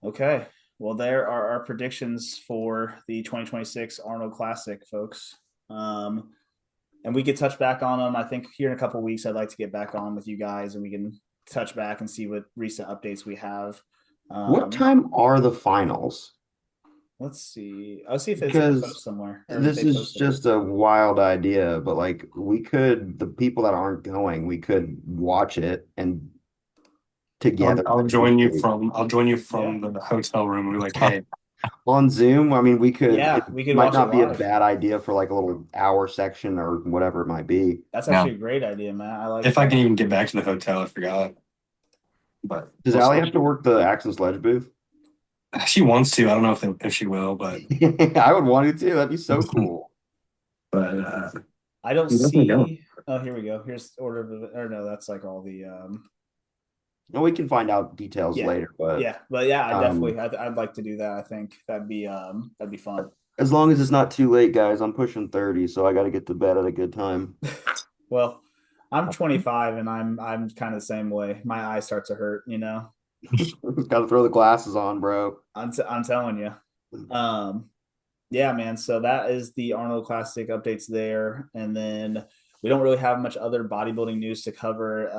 Okay. Well, there are our predictions for the 2026 Arnold Classic, folks. And we could touch back on them. I think here in a couple weeks, I'd like to get back on with you guys, and we can touch back and see what recent updates we have. What time are the finals? Let's see. I'll see if it's Because somewhere. this is just a wild idea, but like the people that aren't going, we could watch it and together. I'll join you from the hotel room. We're like, hey, on Zoom. I mean, we could. Yeah, It we could might watch not it be a live. bad idea for like a little hour section or whatever it might be. That's actually a great idea, man. I like. If I can even get back to the hotel, I forgot. But Does Allie have to work the Axe and Sledge booth? she wants to. I don't know if she will, but I would want to too. That'd be so cool. but I don't you definitely don't. see. Oh, here we go. Here's order of, or no, that's like all the. Well, we can find out details Yeah. later, but yeah, I definitely, I'd like to do that. I think that'd be fun. as long as it's not too late, guys. I'm pushing 30, so I got to get to bed at a good time. Well, I'm 25 and I'm kind of the same way. My eyes start to hurt, you know. Got to throw the glasses on, bro. I'm telling you. Yeah, man. So that is the Arnold Classic updates there, and then we don't really have much other bodybuilding news to cover.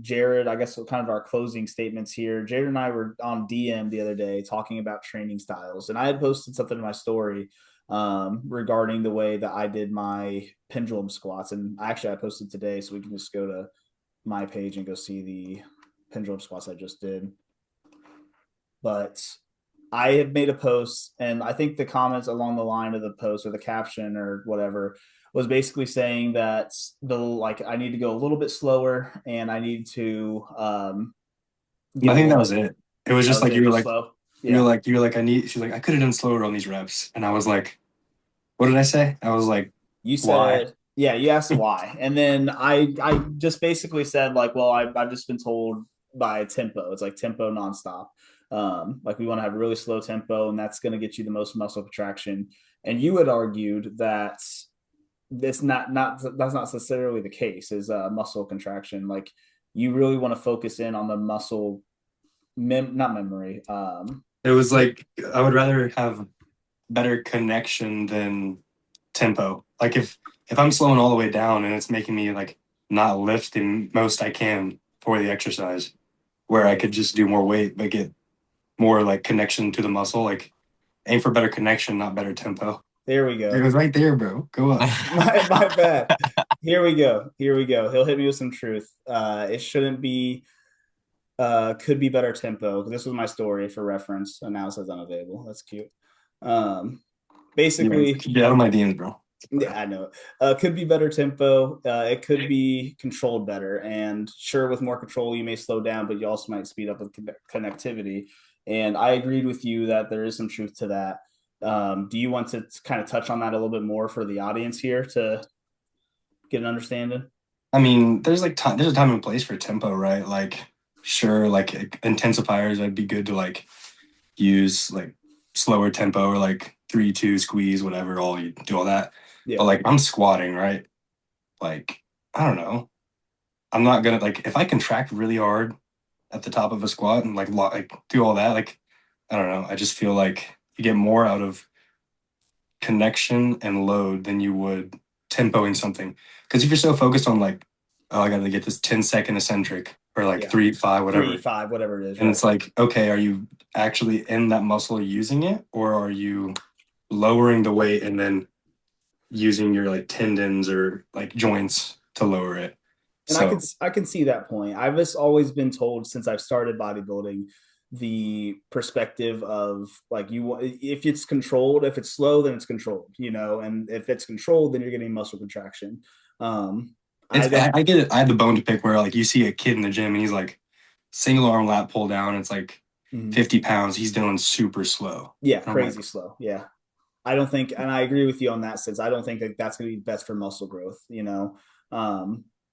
Jared, I guess kind of our closing statements here. Jared and I were on DM the other day talking about training styles, and I had posted something in my story regarding the way that I did my pendulum squats, and actually I posted today, so we can just go to my page and go see the pendulum squats I just did. But I had made a post, and I think the comments along the line of the post or the caption or whatever was basically saying that I need to go a little bit slower, and I need to. I think that was it. It was just like you were like, slow. you were like, I need. She's like, I could have done slower on these reps, and I was like, what did I say? I was like, you said, why? Yeah, you asked why, and then I just basically said like, well, I've just been told by tempo. It's like tempo nonstop. Like we want to have a really slow tempo, and that's going to get you the most muscle contraction. And you had argued that that's not necessarily the case. Is muscle contraction. Like you really want to focus in on the muscle, not memory. It was like I would rather have better connection than tempo. Like if I'm slowing all the way down and it's making me like not lift the most I can for the exercise, where I could just do more weight but get more like connection to the muscle, like aim for better connection, not better tempo. There we go. It was right there, bro. Go up. my bad. Here we go. He'll hit me with some truth. It shouldn't be. Could be better tempo. This was my story for reference, and now it says unavailable. That's cute. Basically, get out of my DMs, bro. Yeah, I know. Could be better tempo. It could be controlled better. And sure, with more control, you may slow down, but you also might speed up with connectivity. And I agreed with you that there is some truth to that. Do you want to kind of touch on that a little bit more for the audience here to get an understanding? I mean, there's a time and place for tempo, right? Like, sure, like intensifiers, that'd be good to like use like slower tempo or like 3-2 squeeze, whatever, all you do all that. Yeah. But like I'm squatting, right? Like, I don't know. I'm not gonna like if I contract really hard at the top of a squat and like do all that, like I don't know. I just feel like you get more out of connection and load than you would tempoing something. Because if you're so focused on like, oh, I gotta get this 10-second eccentric or like 3-5, whatever. 3-5, whatever it is. And right? It's like, okay, are you actually in that muscle using it, or are you lowering the weight and then using your like tendons or like joints to lower it? And so, I can see that point. I've just always been told since I've started bodybuilding the perspective of like if it's controlled, if it's slow, then it's controlled, and if it's controlled, then you're getting muscle contraction. I get it. I have the bone to pick where like you see a kid in the gym and he's like single arm lat pull down. It's like 50 pounds. He's doing super slow. Yeah, crazy slow. Yeah. I don't think, and I agree with you on that sense. I don't think that that's going to be best for muscle growth.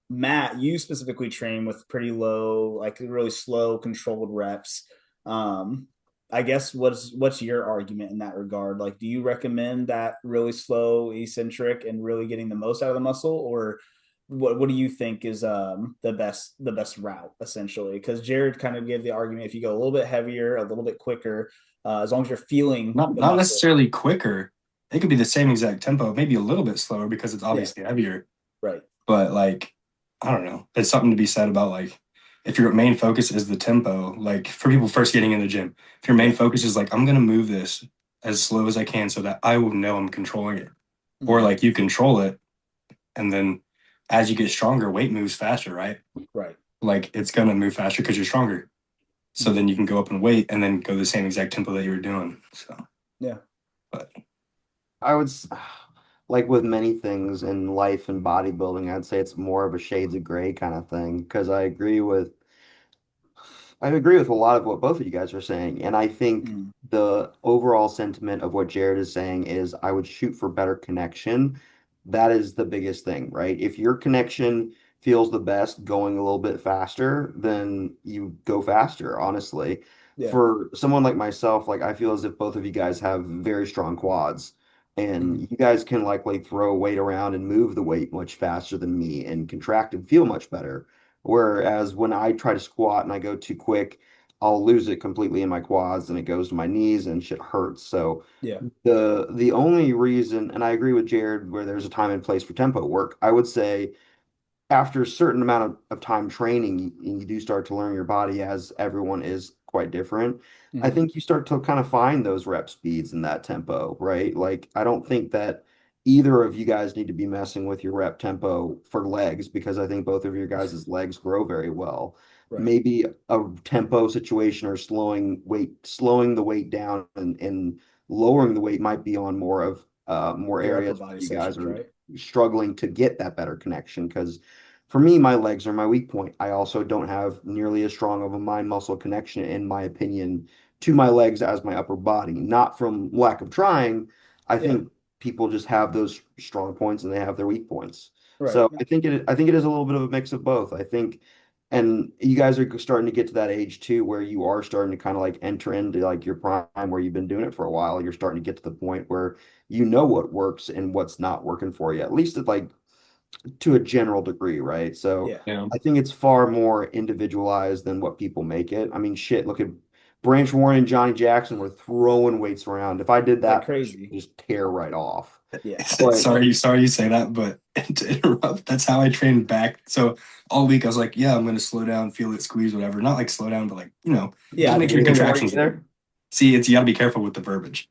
Matt, you specifically train with pretty low, like really slow, controlled reps. I guess what's your argument in that regard? Like, do you recommend that really slow, eccentric, and really getting the most out of the muscle, or what do you think is the best route essentially? Because Jared kind of gave the argument if you go a little bit heavier, a little bit quicker, as long as you're feeling not necessarily quicker. It could be the same exact tempo, maybe a little bit slower because it's obviously heavier. Right. But like, I don't know. It's something to be said about like if your main focus is the tempo, like for people first getting in the gym, if your main focus is like, I'm gonna move this as slow as I can so that I will know I'm controlling it. Or like you control it and then as you get stronger, weight moves faster, right? Right. Like it's gonna move faster because you're stronger. So then you can go up in weight and then go the same exact tempo that you were doing. So yeah. But I would like with many things in life and bodybuilding, I'd say it's more of a shades of gray kind of thing because I agree with a lot of what both of you guys are saying. And I think the overall sentiment of what Jared is saying is I would shoot for better connection. That is the biggest thing, right? If your connection feels the best going a little bit faster, then you go faster, honestly. Yeah. For someone like myself, like I feel as if both of you guys have very strong quads and you guys can likely throw weight around and move the weight much faster than me and contract and feel much better. Whereas when I try to squat and I go too quick, I'll lose it completely in my quads and it goes to my knees and shit hurts. So yeah, the only reason, and I agree with Jared, where there's a time and place for tempo work, I would say after a certain amount of time training, you do start to learn your body as everyone is quite different. I think you start to kind of find those rep speeds in that tempo, right? Like, I don't think that either of you guys need to be messing with your rep tempo for legs because I think both of your guys' legs grow very well. Right. Maybe a tempo situation or slowing the weight down and lowering the weight might be on more of more your areas upper body you guys sections, are right? struggling to get that better connection because for me, my legs are my weak point. I also don't have nearly as strong of a mind muscle connection, in my opinion, to my legs as my upper body. Not from lack of trying. I think people just have those strong points and they have their weak points. Right. So I think it is a little bit of a mix of both. I think, and you guys are starting to get to that age too, where you are starting to kind of like enter into like your prime, where you've been doing it for a while. You're starting to get to the point where you know what works and what's not working for you. At least at like to a general degree, right? So yeah. I think it's far more individualized than what people make it. I mean, shit, look at Branch Warren and Johnny Jackson were throwing weights around. If I did that, like crazy, just tear right off. Yeah. But, sorry you say that, but to interrupt, that's how I trained back. So all week I was like, yeah, I'm gonna slow down, feel it, squeeze, whatever. Not like slow down, but like, just make sure your contractions there. See, you gotta be careful with the verbiage.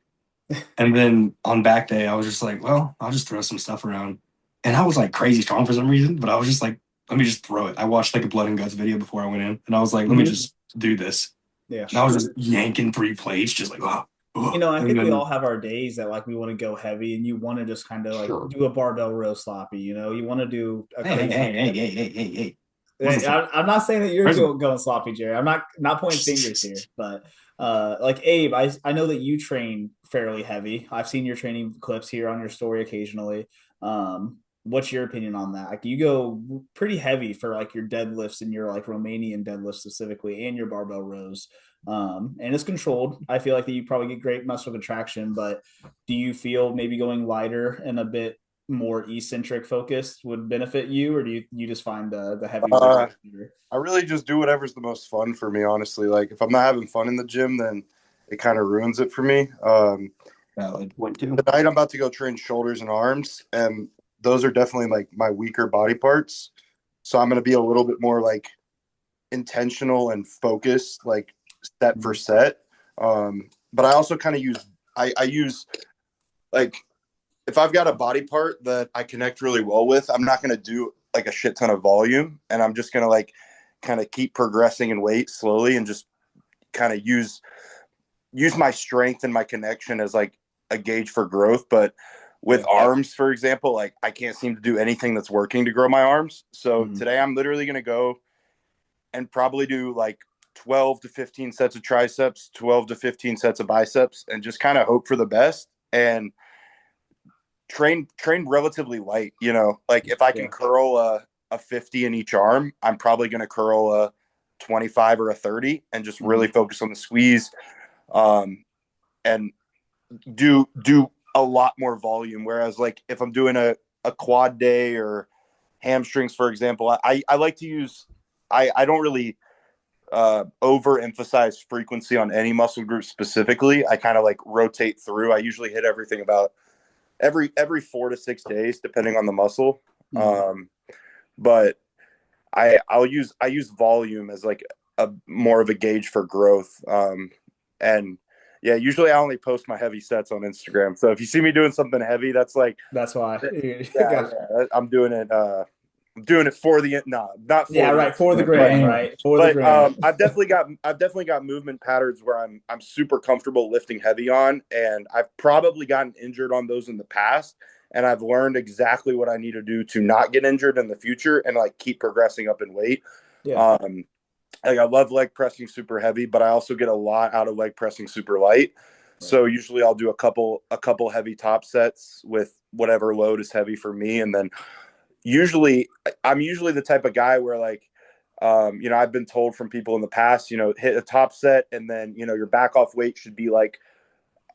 And then on back day, I was just like, well, I'll just throw some stuff around. And I was like crazy strong for some reason, but I was just like, let me just throw it. I watched like a blood and guts video before I went in, and I was like, let me just do this. Yeah. And I was just yanking 3 plates, just like, oh. I think we all have our days that like we want to go heavy and you want to just kind of like do a barbell row sloppy, you want to do a hey. I'm not saying that you're going sloppy, Jerry. I'm not pointing fingers here, but like Abe, I know that you train fairly heavy. I've seen your training clips here on your story occasionally. What's your opinion on that? Like you go pretty heavy for like your deadlifts and your like Romanian deadlifts specifically and your barbell rows. And it's controlled. I feel like that you probably get great muscle contraction, but do you feel maybe going lighter and a bit more eccentric focused would benefit you, or do you just find the heavy? I really just do whatever's the most fun for me, honestly. Like if I'm not having fun in the gym, then it kind of ruins it for me. Tonight I'm about to go train shoulders and arms, and those are definitely like my weaker body parts. So I'm going to be a little bit more like intentional and focused, like set for set. But I also kind of I use like if I've got a body part that I connect really well with, I'm not going to do like a shit ton of volume, and I'm just going to like kind of keep progressing in weight slowly and just kind of use my strength and my connection as like a gauge for growth. But with arms, for example, like I can't seem to do anything that's working to grow my arms. So today I'm literally going to go and probably do like 12 to 15 sets of triceps, 12 to 15 sets of biceps, and just kind of hope for the best and train relatively light. You know, like if I can curl a 50 in each arm, I'm probably going to curl a 25 or a 30 and just really focus on the squeeze, and do a lot more volume. Whereas like if I'm doing a quad day or hamstrings, for example, I like to use, I don't really overemphasize frequency on any muscle group specifically. I kind of like rotate through. I usually hit everything about every 4 to 6 days, depending on the muscle. But I use volume as like a more of a gauge for growth. And yeah, usually I only post my heavy sets on Instagram. So if you see me doing something heavy, that's why. I'm doing it. I'm doing it for the not for for the gram, right? For the gram. I've definitely got movement patterns where I'm super comfortable lifting heavy on, and I've probably gotten injured on those in the past, and I've learned exactly what I need to do to not get injured in the future and like keep progressing up in weight. Like I love leg pressing super heavy, but I also get a lot out of leg pressing super light. So usually I'll do a couple heavy top sets with whatever load is heavy for me, and then I'm usually the type of guy where like, I've been told from people in the past, hit a top set and then, your back off weight should be like,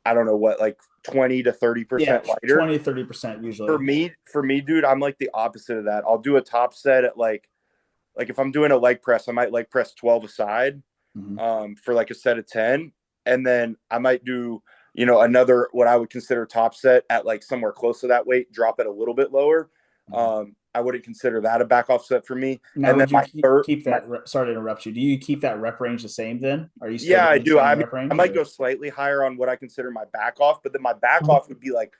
I don't know what, like 20 to 30% lighter. 20, 30% usually. For me, dude, I'm like the opposite of that. I'll do a top set at like if I'm doing a leg press, I might leg press 12 aside, for like a set of 10. And then I might do, another, what I would consider top set at like somewhere close to that weight, drop it a little bit lower. I wouldn't consider that a back off set for me. Now, and would then you keep that? Sorry to interrupt you. Do you keep that rep range the same then? Are you still? Yeah, I do. I might go slightly higher on what I consider my back off, but then my back off would be like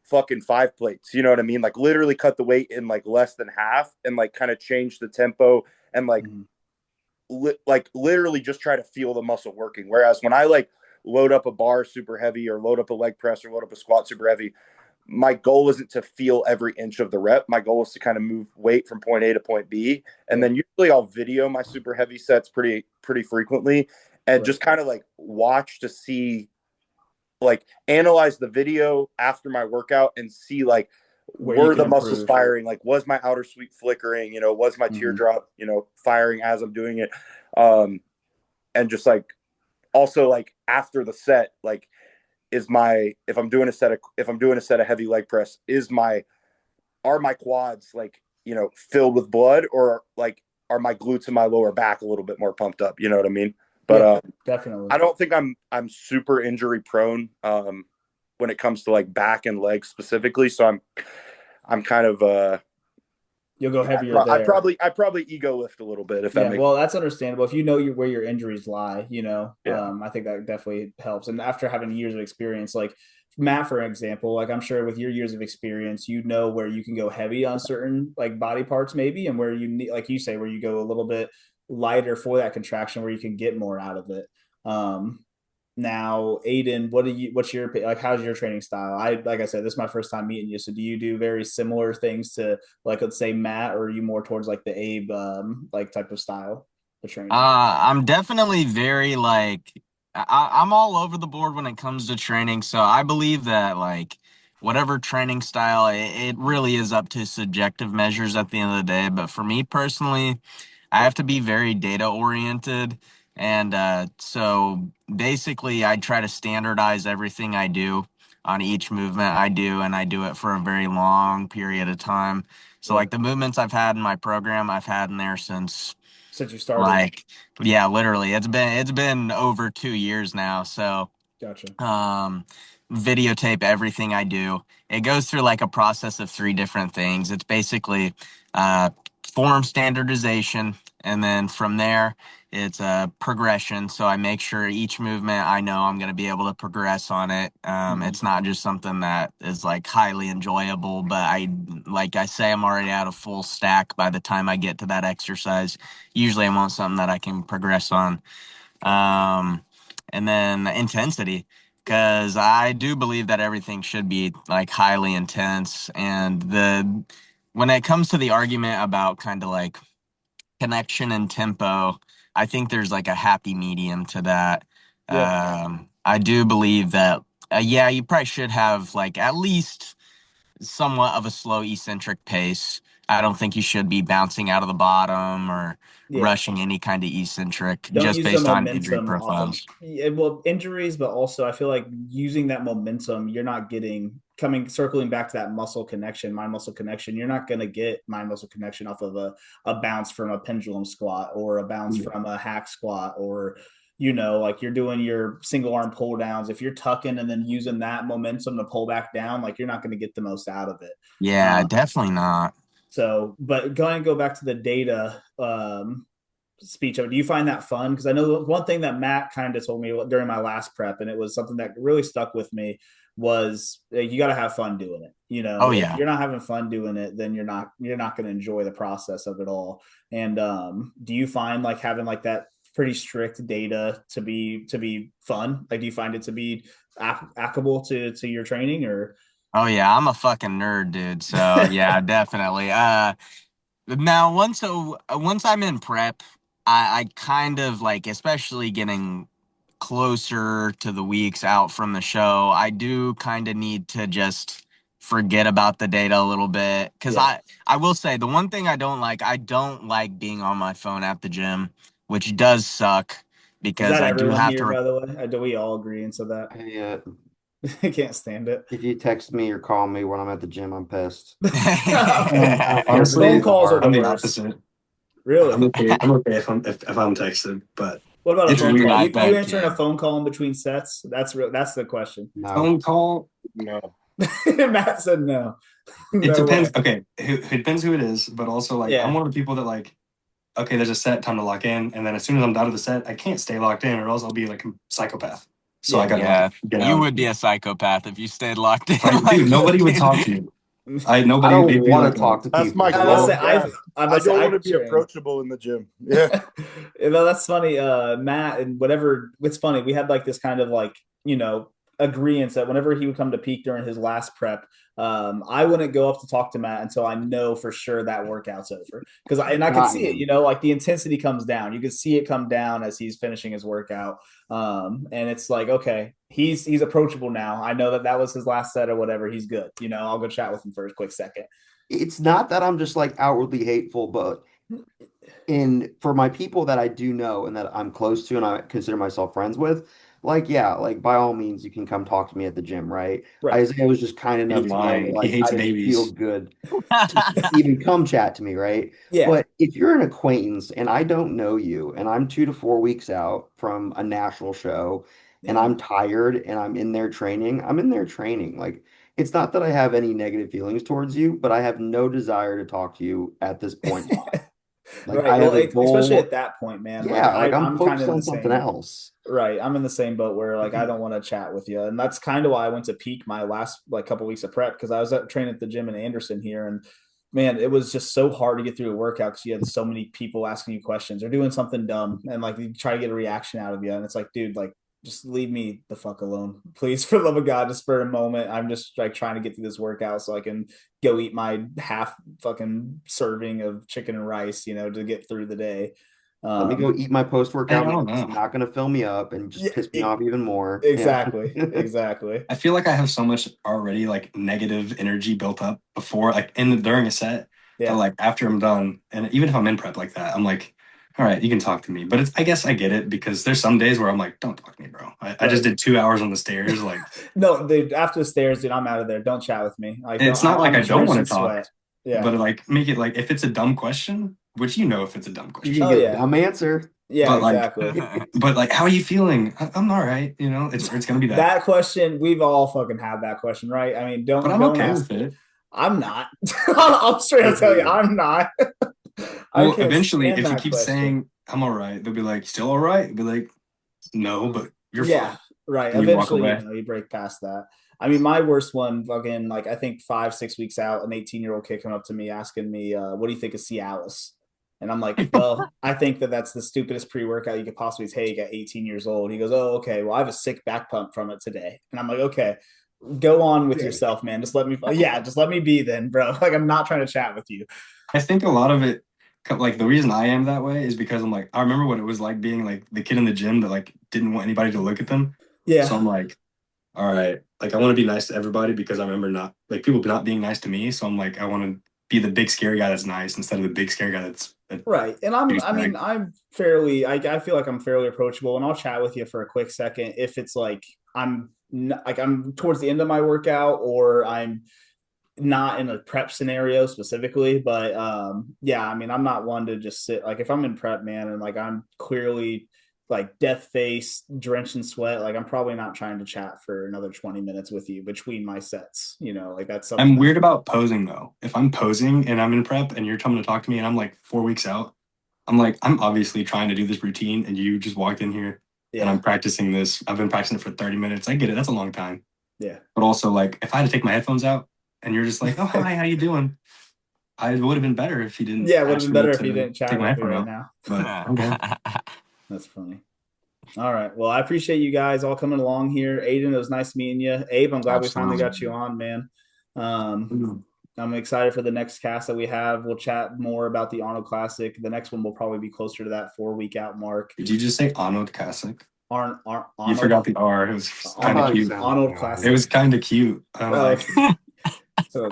fucking 5 plates. You know what I mean? Like literally cut the weight in like less than half and like kind of change the tempo and like literally just try to feel the muscle working. Whereas when I like load up a bar super heavy or load up a leg press or load up a squat super heavy, my goal isn't to feel every inch of the rep. My goal is to kind of move weight from point A to point B. And then usually I'll video my super heavy sets pretty frequently and just kind of like watch to see, like analyze the video after my workout and see like, were the muscles firing? Like, was my outer sweep flickering? Was my teardrop, firing as I'm doing it? And just like, also like after the set, like, if I'm doing a set of heavy leg press, are my quads like, filled with blood, or like are my glutes and my lower back a little bit more pumped up? You know what I mean? But definitely. I don't think I'm super injury prone when it comes to like back and legs specifically. So I'm kind of you'll go heavier I there. probably ego lift a little bit if that makes sense. That's understandable. If you know where your injuries lie, I think that definitely helps. And after having years of experience, like Matt, for example, like I'm sure with your years of experience, where you can go heavy on certain like body parts maybe, and where you need, like you say, where you go a little bit lighter for that contraction where you can get more out of it. Now, Ayden, what's your, like, how's your training style? Like I said, this is my first time meeting you. So do you do very similar things to, like, let's say Matt, or are you more towards like the Abe, like type of style of training? I'm definitely very like, I'm all over the board when it comes to training. So I believe that like whatever training style, it really is up to subjective measures at the end of the day. But for me personally, I have to be very data oriented. And so basically I try to standardize everything I do on each movement I do, and I do it for a very long period of time. So like the movements I've had in my program, I've had in there since you started. Like, yeah, literally. It's been over 2 years now. So gotcha. Videotape everything I do. It goes through like a process of 3 different things. It's basically form standardization, and then from there it's a progression. So I make sure each movement I know I'm going to be able to progress on it. It's not just something that is like highly enjoyable, but I say I'm already at a full stack by the time I get to that exercise. Usually I want something that I can progress on. And then intensity, because I do believe that everything should be like highly intense. And when it comes to the argument about kind of like connection and tempo, I think there's like a happy medium to that. Yeah. I do believe that, yeah, you probably should have like at least somewhat of a slow eccentric pace. I don't think you should be bouncing out of the bottom or Yeah. rushing any kind of eccentric Don't just use the based on injury momentum off of profiles. injuries, but also I feel like using that momentum, you're not getting circling back to that muscle connection, mind muscle connection. You're not going to get mind muscle connection off of a bounce from a pendulum squat or a bounce from a hack squat or like you're doing your single arm pull downs. If you're tucking and then using that momentum to pull back down, like you're not going to get the most out of it. Yeah, definitely not. So, but go back to the data speech of it. Do you find that fun? Because I know one thing that Matt kind of told me during my last prep, and it was something that really stuck with me, was you got to have fun doing it. Oh If yeah. you're not having fun doing it, then you're not going to enjoy the process of it all. And do you find like having like that pretty strict data to be fun? Like, do you find it to be applicable to your training or? Oh yeah, I'm a fucking nerd, dude. So yeah, definitely. Now once I'm in prep, I kind of like, especially getting closer to the weeks out from the show, I do kind of need to just forget about the data a little bit. Because Yeah. I will say the one thing I don't like being on my phone at the gym, which does suck Is because that I do everyone have here, to. by the way? Do we all agree into that? Hey, I can't stand it. if you text me or call me when I'm at the gym, I'm pissed. Okay. I don't care if it's Phone Honestly, calls are far. the I'm the worst. opposite. I'm Really? okay. I'm okay if I'm texted, but What about a it's phone Dude, call? weird. I You bet, answering a kid. phone call in between sets? That's the question. No. Phone call, no. Matt said no. It No depends. way. Okay, it depends who it is, but also like I'm Yeah. one of the people that like, okay, there's a set time to lock in, and then as soon as I'm done with the set, I can't stay locked in, or else I'll be like a psychopath. So I Yeah. gotta like Yeah, get you out. would be a psychopath if you stayed locked in Like, dude, like you nobody would did. talk to me. I Nobody. don't They'd be want like, to talk to That's my people. I must goal. say Well, Yeah. I don't want to be trained. approachable in the gym. Yeah. That's funny. Matt and whatever. It's funny. We had like this kind of like agreement that whenever he would come to peak during his last prep, I wouldn't go up to talk to Matt until I know for sure that workout's over. Because I could see it. time. Like the intensity comes down. You could see it come down as he's finishing his workout. And it's like, okay, he's approachable now. I know that was his last set or whatever. He's good. I'll go chat with him for a quick second. It's not that I'm just like outwardly hateful, but for my people that I do know and that I'm close to and I consider myself friends with, like yeah, like by all means you can come talk to me at the gym, right? Right. Isaiah was just kind enough he's to know that lying. He like hates I didn't feel babies. good to even come chat to me, right? Yeah. But if you're an acquaintance and I don't know you and I'm 2 to 4 weeks out from a national show and Yeah. I'm tired and I'm in there training, I'm in there training. Like it's not that I have any negative feelings towards you, but I have no desire to talk to you at this point in time. Like Right. I Well, have a especially goal. at that point, man. Like Yeah, like I'm I'm kind focused of in the on something same. else. Right. I'm in the same boat where like I don't want to chat with you. And that's kind of why I went to peak my last like couple weeks of prep because I was training at the gym in Anderson here. And man, it was just so hard to get through a workout because you had so many people asking you questions or doing something dumb and like you try to get a reaction out of you. And it's like, dude, like just leave me the fuck alone. Please, for the love of God, just for a moment. I'm just like trying to get through this workout so I can go eat my half fucking serving of chicken and rice, to get through the day. Let me go eat my I post-workout meal. don't It's know. not going to fill me up and just Yeah, piss me off even more. Yeah. exactly. Exactly. I feel like I have so much already like negative energy built up before, like during a set, that Yeah. like after I'm done, and even if I'm in prep like that, I'm like, all right, you can talk to me. But I guess I get it because there's some days where I'm like, don't talk to me, bro. I just Right. did 2 hours on the stairs. Like, No, dude, after the stairs, dude, I'm out of there. Don't chat with me. Like, don't, it's not like I'm I don't want drenched in to talk, sweat. Yeah. but like make it like if it's a dumb question, which if it's a dumb You can question, Oh, get a yeah. dumb answer. Yeah, but like, exactly. how are you feeling? I'm all right. It's gonna be that. That question, we've all fucking had that question, right? I mean, But I'm don't okay ask. with it. I'm not. I'll straight up tell you, I'm not. I Well, can't eventually, stand if you that keep question. saying I'm all right, they'll be like, still all right? Be like, no, but you're Yeah, fine. right. And you walk Eventually, away. you break past that. I mean, my worst one, fucking, like, I think 5, 6 weeks out, an 18-year-old kid come up to me asking me, what do you think of Cialis? And I'm like, well, I think that's the stupidest pre-workout you could possibly take at 18 years old. He goes, oh, okay. Well, I have a sick back pump from it today. And I'm like, okay, go on with yourself, man. Just let me be then, bro. Like, I'm not trying to chat with you. I think a lot of it, like the reason I am that way is because I'm like, I remember what it was like being like the kid in the gym that like didn't want anybody to look at them. Yeah. So I'm like, all right, like I want to be nice to everybody because I remember not like people not being nice to me. So I'm like, I want to be the big scary guy that's nice instead of the big scary guy that's right. And I'm fairly, I feel like I'm fairly approachable, and I'll chat with you for a quick second if it's like I'm towards the end of my workout or I'm not in a prep scenario specifically, but yeah, I mean, I'm not one to just sit, like if I'm in prep, man, and like I'm clearly like death face, drenched in sweat, like I'm probably not trying to chat for another 20 minutes with you between my sets, you know, like that's something. I'm weird about posing though. If I'm posing and I'm in prep and you're coming to talk to me and I'm like 4 weeks out, I'm like, I'm obviously trying to do this routine and you just walked in here and I'm practicing this. I've been practicing it for 30 minutes. I get it. That's a long time. Yeah. But also like if I had to take my headphones out and you're just like, oh, hi, how you doing? I would have been better if you didn't. Yeah, it would have been better if you didn't chat with me right out. now. But okay. That's funny. All right. Well, I appreciate you guys all coming along here. Ayden, it was nice meeting you. Abe, I'm glad we finally got you on, man. I'm excited for the next cast that we have. We'll chat more about the Arnold Classic. The next one will probably be closer to that 4-week out mark. Did you just say Arnold Classic? Arnold. You forgot the R. It was kind of cute. Arnold Classic. It was kind of cute. So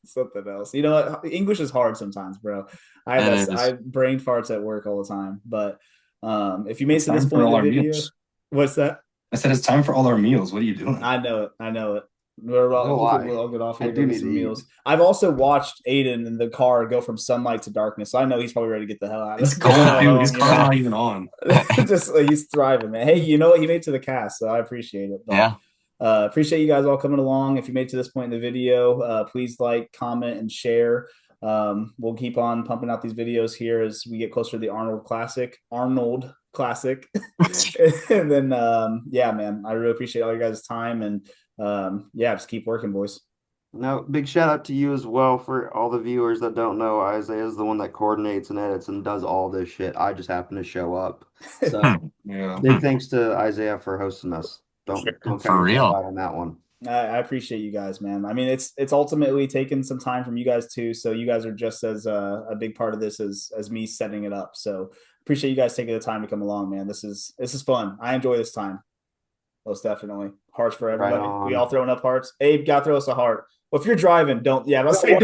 something else. You know what? English is hard sometimes, bro. I brain farts at work all the time. But if you made it to this point in the video, what's that? I said it's time for all our meals. What are you doing? I know it. We'll get off here and get some meals. I've also watched Ayden in the car go from sunlight to darkness. So I know he's probably ready to get the hell out of this. It's cold, dude. His car's not even on. Just he's thriving, man. Hey, you know what? He made it to the cast, so I appreciate it. But, yeah. Appreciate you guys all coming along. If you made it to this point in the video, please like, comment, and share. We'll keep on pumping out these videos here as we get closer to the Arnold Classic. And then, yeah, man, I really appreciate all you guys' time, and yeah, just keep working, boys. No, big shout out to you as well. For all the viewers that don't know, Isaiah is the one that coordinates and edits and does all this shit. I just happen to show up. So yeah, big thanks to Isaiah for hosting us. Don't for real out on that one. I appreciate you guys, man. I mean, it's ultimately taken some time from you guys too. So you guys are just as a big part of this as me setting it up. So appreciate you guys taking the time to come along, man. This is fun. I enjoy this time. Most definitely. Hearts for everybody. Right, we all throwing up hearts. Abe, got to throw us a heart. Well, if you're driving, don't. Yeah, let's say.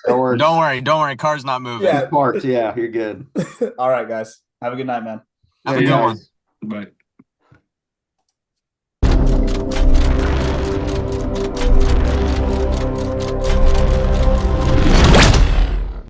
Don't worry. Car's not moving. Yeah, hearts. Yeah, you're good. All right, guys. Have a good night, man. Have a good one. Bye.